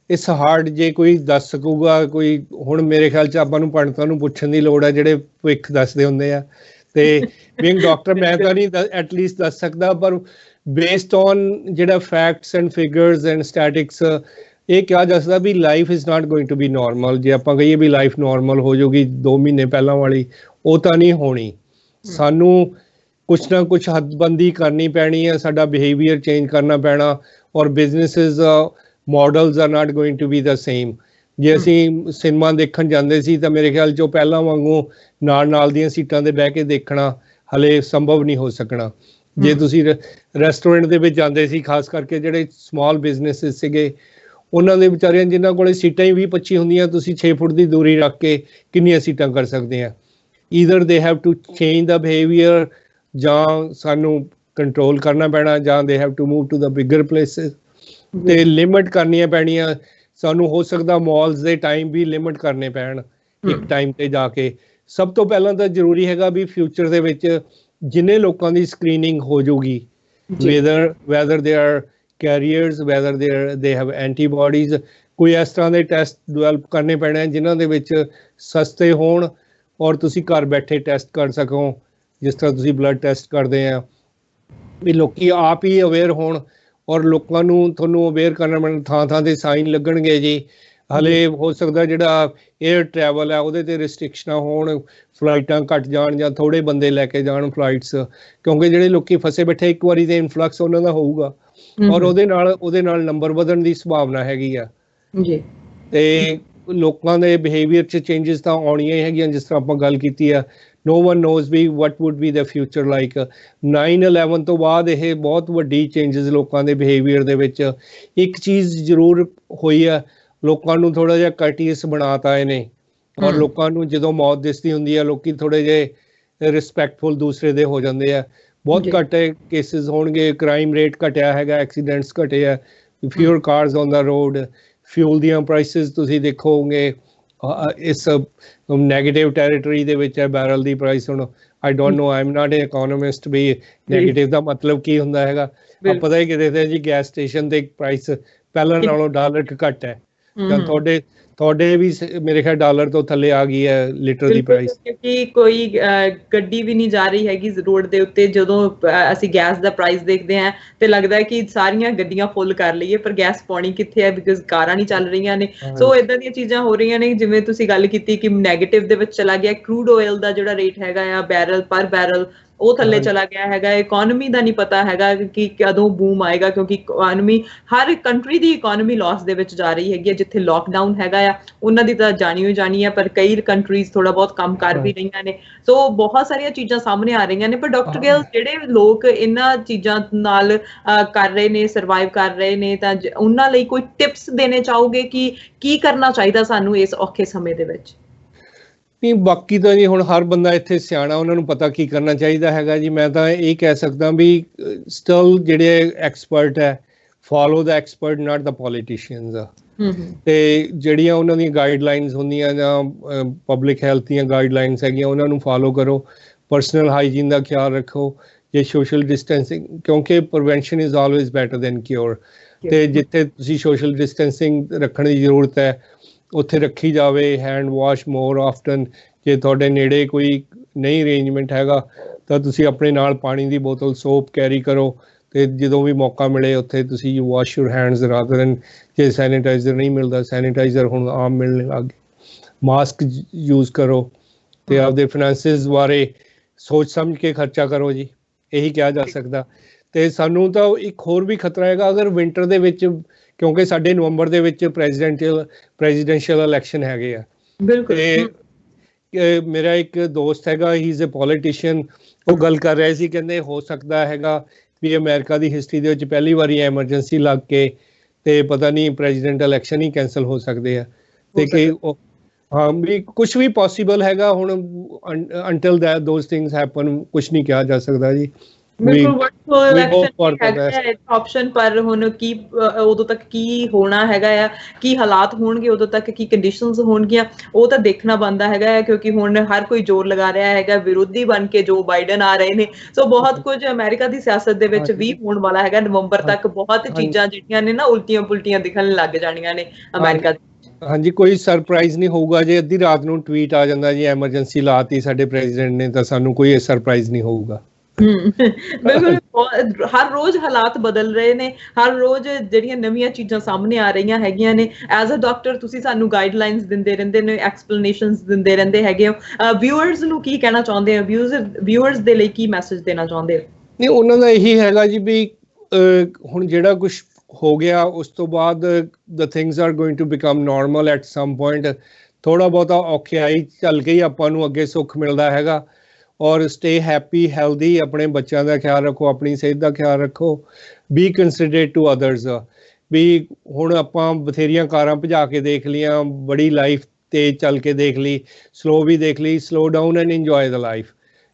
ਇਸ ਹਾਰਡ ਜੇ ਕੋਈ ਦੱਸ ਸਕੂਗਾ, ਕੋਈ ਹੁਣ ਮੇਰੇ ਖਿਆਲ 'ਚ ਆਪਾਂ ਨੂੰ ਪੰਡਤਾਂ ਨੂੰ ਪੁੱਛਣ ਦੀ ਲੋੜ ਹੈ ਜਿਹੜੇ ਭਵਿੱਖ ਦੱਸਦੇ ਹੁੰਦੇ ਆ। ਤੇ ਬੀਇੰਗ ਡਾਕਟਰ ਮੈਂ ਤਾਂ ਨਹੀਂ ਐਟਲੀਸਟ ਦੱਸ ਸਕਦਾ, ਪਰ ਬੇਸਡ ਔਨ ਜਿਹੜਾ facts and figures and statistics ਇਹ ਕਿਹਾ ਜਾ ਸਕਦਾ ਵੀ life is not going to be normal. ਜੇ ਆਪਾਂ ਕਹੀਏ ਵੀ ਲਾਈਫ ਨੋਰਮਲ ਹੋ ਜਾਊਗੀ 2 ਮਹੀਨੇ ਪਹਿਲਾਂ ਵਾਲੀ, ਉਹ ਤਾਂ ਨਹੀਂ ਹੋਣੀ। ਸਾਨੂੰ ਕੁਛ ਨਾ ਕੁਛ ਹੱਦਬੰਦੀ ਕਰਨੀ ਪੈਣੀ ਹੈ, ਸਾਡਾ ਬਿਹੇਵੀਅਰ ਚੇਂਜ ਕਰਨਾ ਪੈਣਾ, or businesses models are not going to be the same. ਜੇ ਅਸੀਂ ਸਿਨੇਮਾ ਦੇਖਣ ਜਾਂਦੇ ਸੀ ਤਾਂ ਮੇਰੇ ਖਿਆਲ 'ਚ ਉਹ ਪਹਿਲਾਂ ਵਾਂਗੂ ਨਾਲ ਦੀਆਂ ਸੀਟਾਂ 'ਤੇ ਬਹਿ ਕੇ ਦੇਖਣਾ ਹਲੇ ਸੰਭਵ ਨਹੀਂ ਹੋ ਸਕਣਾ। ਜੇ ਤੁਸੀਂ ਰੈਸਟੋਰੈਂਟ ਦੇ ਵਿੱਚ ਜਾਂਦੇ ਸੀ, ਖਾਸ ਕਰਕੇ ਜਿਹੜੇ ਸਮਾਲ ਬਿਜ਼ਨਸਿਸ ਸੀਗੇ, ਉਹਨਾਂ ਦੇ ਵਿਚਾਰਿਆਂ ਜਿਨ੍ਹਾਂ ਕੋਲ ਸੀਟਾਂ ਹੀ 20-25 ਹੁੰਦੀਆਂ, ਤੁਸੀਂ 6 ਫੁੱਟ ਦੀ ਦੂਰੀ ਰੱਖ ਕੇ ਕਿੰਨੀਆਂ ਸੀਟਾਂ ਕਰ ਸਕਦੇ ਆ? Either they have to change the behaviour, ਜਾਂ ਸਾਨੂੰ ਕੰਟਰੋਲ ਕਰਨਾ ਪੈਣਾ, ਜਾਂ they have to move to the bigger places. ਤੇ ਲਿਮਿਟ ਕਰਨੀਆਂ ਪੈਣੀਆਂ ਸਾਨੂੰ। ਹੋ ਸਕਦਾ ਮਾਲਸ ਦੇ ਟਾਈਮ ਵੀ ਲਿਮਿਟ ਕਰਨੇ ਪੈਣ ਇੱਕ ਟਾਈਮ ਤੇ ਜਾ ਕੇ। ਸਭ ਤੋਂ ਪਹਿਲਾਂ ਤਾਂ ਜ਼ਰੂਰੀ ਹੈਗਾ ਵੀ ਫਿਊਚਰ ਦੇ ਵਿੱਚ ਜਿੰਨੇ ਲੋਕਾਂ ਦੀ ਸਕਰੀਨਿੰਗ ਹੋ ਜਾਊਗੀ, whether they are carriers, whether they have antibodies, ਕੋਈ ਇਸ ਤਰ੍ਹਾਂ ਦੇ ਟੈਸਟ ਡਿਵੈਲਪ ਕਰਨੇ ਪੈਣੇ ਜਿਨ੍ਹਾਂ ਦੇ ਵਿੱਚ ਸਸਤੇ ਹੋਣ ਔਰ ਤੁਸੀਂ ਘਰ ਬੈਠੇ ਟੈਸਟ ਕਰ ਸਕੋ। ਜਿਸ ਤਰ੍ਹਾਂ ਤੁਸੀਂ ਬਲੱਡ ਟੈਸਟ ਕਰਦੇ ਆ, ਵੀ ਲੋਕੀ ਆਪ ਹੀ ਅਵੇਅਰ ਹੋਣ, ਔਰ ਲੋਕਾਂ ਨੂੰ ਤੁਹਾਨੂੰ ਅਵੇਅਰ ਕਰਨਾ ਪੈਣਾ। ਥਾਂ ਤੇ ਸਾਈਨ ਲੱਗਣਗੇ ਜੀ। ਹਲੇ ਹੋ ਸਕਦਾ ਜਿਹੜਾ ਏਅਰ ਟਰੈਵਲ ਹੈ ਉਹਦੇ ਤੇ ਰਿਸਟ੍ਰਿਕਸ਼ਨਾਂ ਹੋਣ, ਫਲਾਈਟਾਂ ਘੱਟ ਜਾਣ ਜਾਂ ਥੋੜੇ ਬੰਦੇ ਲੈ ਕੇ ਜਾਣ ਫਲਾਈਟਸ, ਕਿਉਂਕਿ ਜਿਹੜੇ ਲੋਕੀ ਫਸੇ ਬੈਠੇ ਇੱਕ ਵਾਰੀ ਤੇ ਇਨਫਲਕਸ ਉਹਨਾਂ ਦਾ ਹੋਊਗਾ, ਔਰ ਉਹਦੇ ਨਾਲ ਨੰਬਰ ਵਧਣ ਦੀ ਸੰਭਾਵਨਾ ਹੈਗੀ ਆ ਜੀ। ਤੇ ਲੋਕਾਂ ਦੇ ਬਿਹੇਵੀਅਰ 'ਚ ਚੇਂਜਸ ਤਾਂ ਆਉਣੀਆਂ ਹੀ ਹੈਗੀਆਂ। ਜਿਸ ਤਰ੍ਹਾਂ ਆਪਾਂ ਗੱਲ ਕੀਤੀ ਆ, no one knows we what would be the future like। 9/11 ਤੋਂ ਬਾਅਦ ਇਹ ਬਹੁਤ ਵੱਡੀ ਚੇਂਜਸ ਲੋਕਾਂ ਦੇ ਬਿਹੇਵੀਅਰ ਦੇ ਵਿੱਚ। ਇੱਕ ਚੀਜ਼ ਜ਼ਰੂਰ ਹੋਈ ਆ, ਲੋਕਾਂ ਨੂੰ ਥੋੜਾ ਜਿਹਾ ਕਟੀਅਸ ਬਣਾਤਾ ਇਹਨੇ ਔਰ ਲੋਕਾਂ ਨੂੰ ਜਦੋਂ ਮੌਤ ਦਿਸਦੀ ਹੁੰਦੀ ਹੈ ਲੋਕੀ ਥੋੜੇ ਜਿਹੇ ਰਿਸਪੈਕਟਫੁਲ ਦੂਸਰੇ ਦੇ ਹੋ ਜਾਂਦੇ ਆ। ਬਹੁਤ ਘੱਟ ਕੇਸਿਸ ਹੋਣਗੇ, ਕ੍ਰਾਈਮ ਰੇਟ ਘਟਿਆ ਹੈਗਾ, ਐਕਸੀਡੈਂਟਸ ਘਟੇ ਆ, fewer cars on the road, fuel ਦੀਆਂ ਪ੍ਰਾਈਸਿਸ ਤੁਸੀਂ ਦੇਖੋਗੇ ਇਸ ਨੈਗੇਟਿਵ ਟੈਰੀਟਰੀ ਦੇ ਵਿੱਚ ਹੈ ਬੈਰਲ ਦੀ ਪ੍ਰਾਈਸ। ਹੁਣ I don't know, I am not an economist ਵੀ ਨੈਗੇਟਿਵ ਦਾ ਮਤਲਬ ਕੀ ਹੁੰਦਾ ਹੈਗਾ। ਪਤਾ ਹੀ ਕਿ ਦੇਖਦੇ ਜੀ ਗੈਸ ਸਟੇਸ਼ਨ ਤੇ ਪ੍ਰਾਈਸ ਪਹਿਲਾਂ ਨਾਲੋਂ ਡਾਲਰ ਘੱਟ ਹੈ ਜਾਂ ਤੁਹਾਡੇ ਵੀ ਮੇਰੇ ਖਿਆਲ ਡਾਲਰ ਤੋਂ ਥੱਲੇ ਆ ਗਈ ਹੈ ਲੀਟਰ ਦੀ ਪ੍ਰਾਈਸ, ਕਿਉਂਕਿ ਕੋਈ ਗੱਡੀ ਵੀ ਨਹੀਂ ਜਾ ਰਹੀ ਹੈਗੀ ਰੋਡ ਦੇ ਉੱਤੇ। ਜਦੋਂ ਅਸੀਂ ਗੈਸ ਦਾ ਪ੍ਰਾਈਸ ਦੇਖਦੇ ਹਾਂ ਤੇ ਲੱਗਦਾ ਹੈ ਕਿ ਸਾਰੀਆਂ ਗੱਡੀਆਂ ਫੁੱਲ ਕਰ ਲਈਏ, ਪਰ ਗੈਸ ਪਾਉਣੀ ਕਿੱਥੇ ਹੈ, ਬਿਕਾਜ਼ ਕਾਰਾਂ ਨਹੀਂ ਚੱਲ ਰਹੀਆਂ ਨੇ। ਸੋ ਇਦਾਂ ਦੀਆਂ ਚੀਜ਼ਾਂ ਹੋ ਰਹੀਆਂ ਨੇ। ਜਿਵੇਂ ਤੁਸੀਂ ਗੱਲ ਕੀਤੀ ਕਿ ਨੈਗੇਟਿਵ ਦੇ ਵਿੱਚ ਚਲਾ ਗਿਆ, ਕਰੂਡ ਆਇਲ ਦਾ ਜਿਹੜਾ ਰੇਟ ਹੈਗਾ ਆ ਬੈਰਲ ਪਰ ਬੈਰਲ ਉਹ ਥੱਲੇ ਚਲਾ ਗਿਆ ਹੈਗਾ। ਇਕੋਨਮੀ ਦਾ ਨਹੀਂ ਪਤਾ ਹੈਗਾ ਕਿ ਕਦੋਂ ਬੂਮ ਆਏਗਾ, ਕਿਉਂਕਿ ਇਕੋਨਮੀ ਹਰ ਕੰਟਰੀ ਦੀ ਇਕੋਨਮੀ ਲਾਸ ਦੇ ਵਿੱਚ ਜਾ ਰਹੀ ਹੈਗੀ ਹੈ। ਜਿੱਥੇ ਲੋਕਡਾਊਨ ਹੈਗਾ ਆ ਉਹਨਾਂ ਦੀ ਤਾਂ ਜਾਣੀ ਹੋਈ ਜਾਣੀ ਹੈ, ਪਰ ਕਈ ਕੰਟਰੀਜ਼ ਥੋੜਾ ਬਹੁਤ ਕੰਮ ਕਰ ਵੀ ਰਹੀਆਂ ਨੇ। ਸੋ ਬਹੁਤ ਸਾਰੀਆਂ ਚੀਜ਼ਾਂ ਸਾਹਮਣੇ ਆ ਰਹੀਆਂ ਨੇ। ਪਰ ਡਾਕਟਰ ਗਿੱਲ, ਜਿਹੜੇ ਲੋਕ ਇਹਨਾਂ ਚੀਜ਼ਾਂ ਨਾਲ ਕਰ ਰਹੇ ਨੇ, ਸਰਵਾਈਵ ਕਰ ਰਹੇ ਨੇ, ਤਾਂ ਉਹਨਾਂ ਲਈ ਕੋਈ ਟਿਪਸ ਦੇਣੇ ਚਾਹੋਗੇ ਕਿ ਕੀ ਕਰਨਾ ਚਾਹੀਦਾ ਸਾਨੂੰ ਇਸ ਔਖੇ ਸਮੇਂ ਦੇ ਵਿੱਚ? ਨਹੀਂ, ਬਾਕੀ ਤਾਂ ਜੀ ਹੁਣ ਹਰ ਬੰਦਾ ਇੱਥੇ ਸਿਆਣਾ, ਉਹਨਾਂ ਨੂੰ ਪਤਾ ਕੀ ਕਰਨਾ ਚਾਹੀਦਾ ਹੈਗਾ ਜੀ। ਮੈਂ ਤਾਂ ਇਹ ਕਹਿ ਸਕਦਾ ਵੀ ਸਟਿਲ ਜਿਹੜੇ ਐਕਸਪਰਟ ਹੈ, ਫੋਲੋ ਦਾ ਐਕਸਪਰਟ, ਨਾਟ ਦਾ ਪੋਲੀਟੀਸ਼ੀਅਨਸ ਆ। ਤੇ ਜਿਹੜੀਆਂ ਉਹਨਾਂ ਦੀਆਂ ਗਾਈਡਲਾਈਨਸ ਹੁੰਦੀਆਂ ਜਾਂ ਪਬਲਿਕ ਹੈਲਥ ਦੀਆਂ ਗਾਈਡਲਾਈਨਸ ਹੈਗੀਆਂ ਉਹਨਾਂ ਨੂੰ ਫੋਲੋ ਕਰੋ। ਪਰਸਨਲ ਹਾਈਜੀਨ ਦਾ ਖਿਆਲ ਰੱਖੋ, ਜੇ ਸੋਸ਼ਲ ਡਿਸਟੈਂਸਿੰਗ, ਕਿਉਂਕਿ prevention is always better than cure. ਤੇ ਜਿੱਥੇ ਤੁਸੀਂ ਸੋਸ਼ਲ ਡਿਸਟੈਂਸਿੰਗ ਰੱਖਣ ਦੀ ਜ਼ਰੂਰਤ ਹੈ ਉੱਥੇ ਰੱਖੀ ਜਾਵੇ। ਹੈਂਡ ਵਾਸ਼ ਮੋਰ ਆਫਟਨ। ਜੇ ਤੁਹਾਡੇ ਨੇੜੇ ਕੋਈ ਨਹੀਂ ਅਰੇਂਜਮੈਂਟ ਹੈਗਾ ਤਾਂ ਤੁਸੀਂ ਆਪਣੇ ਨਾਲ ਪਾਣੀ ਦੀ ਬੋਤਲ, ਸੋਪ ਕੈਰੀ ਕਰੋ, ਤੇ ਜਦੋਂ ਵੀ ਮੌਕਾ ਮਿਲੇ ਉੱਥੇ ਤੁਸੀਂ wash your hands rather then. ਜੇ ਸੈਨੀਟਾਈਜ਼ਰ ਨਹੀਂ ਮਿਲਦਾ, ਸੈਨੀਟਾਈਜ਼ਰ ਹੁਣ ਆਮ ਮਿਲਣ ਲੱਗ ਗਏ। ਮਾਸਕ ਯੂਜ਼ ਕਰੋ ਤੇ ਆਪਦੇ ਫਾਈਨੈਂਸਿਸ ਬਾਰੇ ਸੋਚ ਸਮਝ ਕੇ ਖਰਚਾ ਕਰੋ ਜੀ, ਇਹੀ ਕਿਹਾ ਜਾ ਸਕਦਾ। ਤੇ ਸਾਨੂੰ ਤਾਂ ਇੱਕ ਹੋਰ ਵੀ ਖਤਰਾ ਹੈਗਾ, ਅਗਰ ਵਿੰਟਰ ਦੇ ਵਿੱਚ, ਕਿਉਂਕਿ ਸਾਡੇ ਨਵੰਬਰ ਦੇ ਵਿੱਚ ਪ੍ਰੈਜ਼ੀਡੈਂਸ਼ੀਅਲ ਇਲੈਕਸ਼ਨ ਹੈਗੇ ਆ। ਤੇ ਮੇਰਾ ਇੱਕ ਦੋਸਤ ਹੈਗਾ, ਹੀ ਇਜ਼ ਅ ਪੋਲੀਟੀਸ਼ੀਅਨ, ਉਹ ਗੱਲ ਕਰ ਰਿਹਾ ਸੀ, ਕਹਿੰਦੇ ਹੋ ਸਕਦਾ ਹੈਗਾ ਵੀ ਅਮਰੀਕਾ ਦੀ ਹਿਸਟਰੀ ਦੇ ਵਿੱਚ ਪਹਿਲੀ ਵਾਰੀ ਐਮਰਜੈਂਸੀ ਲੱਗ ਕੇ ਤੇ ਪਤਾ ਨਹੀਂ ਪ੍ਰੈਜ਼ੀਡੈਂਟ ਇਲੈਕਸ਼ਨ ਹੀ ਕੈਂਸਲ ਹੋ ਸਕਦੇ ਆ। ਤੇ ਕਿ ਹਾਂ ਵੀ ਕੁਛ ਵੀ ਪੋਸੀਬਲ ਹੈਗਾ ਹੁਣ। Until that those things happen ਕੁਛ ਨਹੀਂ ਕਿਹਾ ਜਾ ਸਕਦਾ ਜੀ। ਆਪਸ਼ਨ ਪਰ ਹੁਣ ਕੀ ਉਦੋਂ ਤੱਕ ਕੀ ਹੋਣਾ ਹੈਗਾ ਆ, ਕੀ ਹਾਲਾਤ ਹੋਣਗੇ ਉਦੋਂ ਤੱਕ, ਕੀ ਕੰਡੀਸ਼ਨਸ ਹੋਣਗੀਆਂ, ਉਹ ਤਾਂ ਦੇਖਣਾ ਬਣਦਾ ਹੈਗਾ ਹੈ। ਕਿਉਂਕਿ ਹੁਣ ਹਰ ਕੋਈ ਜ਼ੋਰ ਲਗਾ ਰਿਹਾ ਹੈਗਾ, ਵਿਰੋਧੀ ਬਣ ਕੇ ਜੋ ਬਾਈਡਨ ਆ ਰਹੇ ਨੇ। ਸੋ ਬਹੁਤ ਕੁਝ ਅਮਰੀਕਾ ਦੀ ਸਿਆਸਤ ਦੇ ਵਿੱਚ ਵੀ ਹੋਣ ਵਾਲਾ ਹੈਗਾ। ਨਵੰਬਰ ਤੱਕ ਬਹੁਤ ਚੀਜ਼ਾਂ ਜਿਹੜੀਆਂ ਨੇ ਨਾ ਉਲਟੀਆਂ ਪੁਲਟੀਆਂ ਦਿਖਣ ਲੱਗ ਜਾਣੀਆਂ ਨੇ ਅਮਰੀਕਾ ਦੀ। ਹਾਂਜੀ, ਕੋਈ ਸਰਪ੍ਰਾਈਜ਼ ਨਹੀਂ ਹੋਊਗਾ ਜੇ ਅੱਧੀ ਰਾਤ ਨੂੰ ਟਵੀਟ ਆ ਜਾਂਦਾ ਜੀ ਐਮਰਜੈਂਸੀ ਲਾਤੀ ਸਾਡੇ ਪ੍ਰੈਜ਼ੀਡੈਂਟ ਨੇ, ਤਾਂ ਸਾਨੂੰ ਕੋਈ ਸਰਪ੍ਰਾਈਜ਼ ਨਹੀਂ ਹੋਊਗਾ। ਬਿਲਕੁਲ। ਹਰ ਰੋਜ਼ ਹਾਲਾਤ ਬਦਲ ਰਹੇ ਨੇ, ਹਰ ਰੋਜ਼ ਜਿਹੜੀਆਂ ਨਵੀਆਂ ਚੀਜ਼ਾਂ ਸਾਹਮਣੇ ਆ ਰਹੀਆਂ ਹੈਗੀਆਂ ਨੇ। ਐਜ਼ ਅ ਡਾਕਟਰ ਤੁਸੀਂ ਸਾਨੂੰ ਗਾਈਡਲਾਈਨਸ ਦਿੰਦੇ ਰਹਿੰਦੇ ਨੇ, ਐਕਸਪਲੇਨੇਸ਼ਨਸ ਦਿੰਦੇ ਰਹਿੰਦੇ ਹੈਗੇ ਹੋ। ਵਿਊਅਰਸ ਨੂੰ ਕੀ ਕਹਿਣਾ ਚਾਹੁੰਦੇ ਹੋ? ਵਿਊਅਰਸ ਦੇ ਲਈ ਕੀ ਮੈਸੇਜ ਦੇਣਾ ਚਾਹੁੰਦੇ ਹੋ? ਨਹੀਂ, ਉਹਨਾਂ ਦਾ ਇਹੀ ਹੈਗਾ ਜੀ ਵੀ ਹੁਣ ਜਿਹੜਾ ਕੁਛ ਹੋ ਗਿਆ ਉਸ ਤੋਂ ਬਾਅਦ the things are going to become normal at some point। ਥੋੜਾ ਬਹੁਤਾ ਔਖਿਆਈ ਚੱਲ ਕੇ ਹੀ ਆਪਾਂ ਨੂੰ ਅੱਗੇ ਸੁੱਖ ਮਿਲਦਾ ਹੈਗਾ। ਔਰ ਸਟੇ ਹੈਪੀ, ਹੈਲਦੀ, ਆਪਣੇ ਬੱਚਿਆਂ ਦਾ ਖਿਆਲ ਰੱਖੋ, ਆਪਣੀ ਸਿਹਤ ਦਾ ਖਿਆਲ ਰੱਖੋ, ਬੀ ਕੰਸੀਡਰੇਟ ਟੂ ਅਦਰਸ। ਵੀ ਹੁਣ ਆਪਾਂ ਬਥੇਰੀਆਂ ਕਾਰਾਂ ਭਜਾ ਕੇ ਦੇਖ ਲਈਆਂ, ਬੜੀ ਲਾਈਫ ਤੇਜ਼ ਚੱਲ ਕੇ ਦੇਖ ਲਈ, ਸਲੋ ਵੀ ਦੇਖ ਲਈ। Slow down and enjoy the life.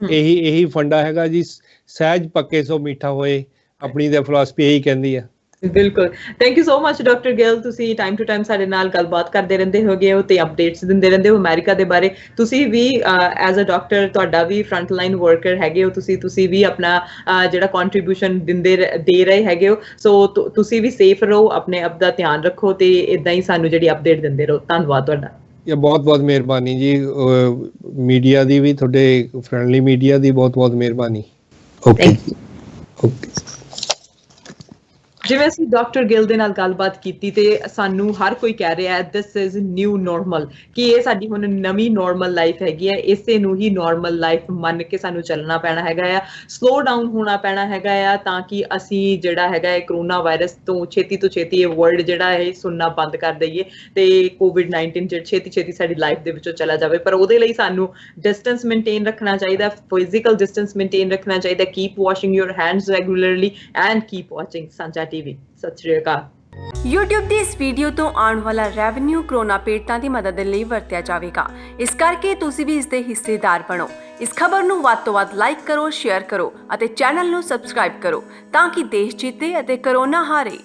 ਇਹੀ ਫੰਡਾ ਹੈਗਾ ਜੀ। ਸਹਿਜ ਪੱਕੇ ਸੋ ਮਿੱਠਾ ਹੋਏ, ਆਪਣੀ ਤਾਂ ਫਿਲਾਸਫੀ ਇਹੀ ਕਹਿੰਦੀ ਆ। ਬਿਲਕੁਲ। Thank you so much doctor Gill. ਤੁਸੀਂ ਟਾਈਮ ਟੂ ਟਾਈਮ ਸਾਡੇ ਨਾਲ ਗੱਲਬਾਤ ਕਰਦੇ ਰਹਿੰਦੇ ਹੈਗੇ ਹੋ ਤੇ ਅਪਡੇਟਸ ਦਿੰਦੇ ਰਹਿੰਦੇ ਹੋ ਅਮਰੀਕਾ ਦੇ ਬਾਰੇ। ਤੁਸੀਂ ਵੀ ਐਜ਼ ਅ ਡਾਕਟਰ, ਤੁਹਾਡਾ ਵੀ ਫਰੰਟ ਲਾਈਨ ਵਰਕਰ ਹੈਗੇ ਹੋ, ਤੁਸੀਂ ਵੀ ਆਪਣਾ ਜਿਹੜਾ ਕੰਟਰੀਬਿਊਸ਼ਨ ਦੇ ਰਹੇ ਹੈਗੇ ਹੋ। ਸੋ ਤੁਸੀਂ ਵੀ ਸੇਫ ਰਹੋ, ਆਪਣੇ ਆਪ ਦਾ ਧਿਆਨ ਰੱਖੋ ਤੇ ਇਦਾਂ ਹੀ ਸਾਨੂੰ ਜਿਹੜੀ ਅਪਡੇਟ ਦਿੰਦੇ ਰਹੋ। ਧੰਨਵਾਦ ਤੁਹਾਡਾ। ਬਹੁਤ ਬਹੁਤ ਮਿਹਰਬਾਨੀ ਜੀ, ਮੀਡੀਆ ਦੀ ਵੀ, ਤੁਹਾਡੇ ਫਰੈਂਡਲੀ ਮੀਡੀਆ ਦੀ ਬਹੁਤ ਬਹੁਤ ਮਿਹਰਬਾਨੀ। Okay okay. ਜਿਵੇਂ ਅਸੀਂ ਡਾਕਟਰ ਗਿੱਲ ਦੇ ਨਾਲ ਗੱਲਬਾਤ ਕੀਤੀ ਤੇ ਸਾਨੂੰ ਹਰ ਕੋਈ ਕਹਿ ਰਿਹਾ ਦਿਸ ਇਜ਼ ਨਿਊ ਨਾਰਮਲ, ਕਿ ਇਹ ਸਾਡੀ ਹੁਣ ਨਵੀਂ ਨਾਰਮਲ ਲਾਈਫ ਹੈਗੀ ਹੈ। ਇਸੇ ਨੂੰ ਹੀ ਨਾਰਮਲ ਲਾਈਫ ਮੰਨ ਕੇ ਸਾਨੂੰ ਚੱਲਣਾ ਪੈਣਾ ਹੈਗਾ ਆ, ਸਲੋ ਡਾਊਨ ਹੋਣਾ ਪੈਣਾ ਹੈਗਾ ਆ, ਤਾਂ ਕਿ ਅਸੀਂ ਜਿਹੜਾ ਹੈਗਾ ਹੈ ਕਰੋਨਾ ਵਾਇਰਸ ਤੋਂ ਛੇਤੀ ਇਹ ਵਰਲਡ ਜਿਹੜਾ ਹੈ ਸੁਣਨਾ ਬੰਦ ਕਰ ਦਈਏ ਤੇ ਕੋਵਿਡ-19 ਜਿਹੜਾ ਛੇਤੀ ਸਾਡੀ ਲਾਈਫ ਦੇ ਵਿੱਚੋਂ ਚਲਾ ਜਾਵੇ। ਪਰ ਉਹਦੇ ਲਈ ਸਾਨੂੰ ਡਿਸਟੈਂਸ ਮੇਨਟੇਨ ਰੱਖਣਾ ਚਾਹੀਦਾ, ਫਿਜ਼ੀਕਲ ਡਿਸਟੈਂਸ ਮੇਨਟੇਨ ਰੱਖਣਾ ਚਾਹੀਦਾ। Keep washing your hands regularly and keep watching ਸਾਂਝਾ TV। ਸਤਿ ਸ਼੍ਰੀ ਅਕਾਲ। YouTube ਦੀ ਇਸ ਵੀਡੀਓ ਤੋਂ ਆਉਣ ਵਾਲਾ ਰੈਵਨਿਊ ਕਰੋਨਾ ਪੀੜਤਾਂ ਦੀ ਮਦਦ ਲਈ ਵਰਤਿਆ ਜਾਵੇਗਾ। ਇਸ ਕਰਕੇ ਤੁਸੀਂ ਵੀ ਇਸ ਦੇ ਹਿੱਸੇਦਾਰ ਬਣੋ। ਇਸ ਖਬਰ ਨੂੰ ਵੱਧ ਤੋਂ ਵੱਧ ਲਾਈਕ ਕਰੋ, ਸ਼ੇਅਰ ਕਰੋ ਅਤੇ ਚੈਨਲ ਨੂੰ ਸਬਸਕ੍ਰਾਈਬ ਕਰੋ ਤਾਂ ਕਿ ਦੇਸ਼ ਜਿੱਤੇ ਅਤੇ ਕਰੋਨਾ ਹਾਰੇ।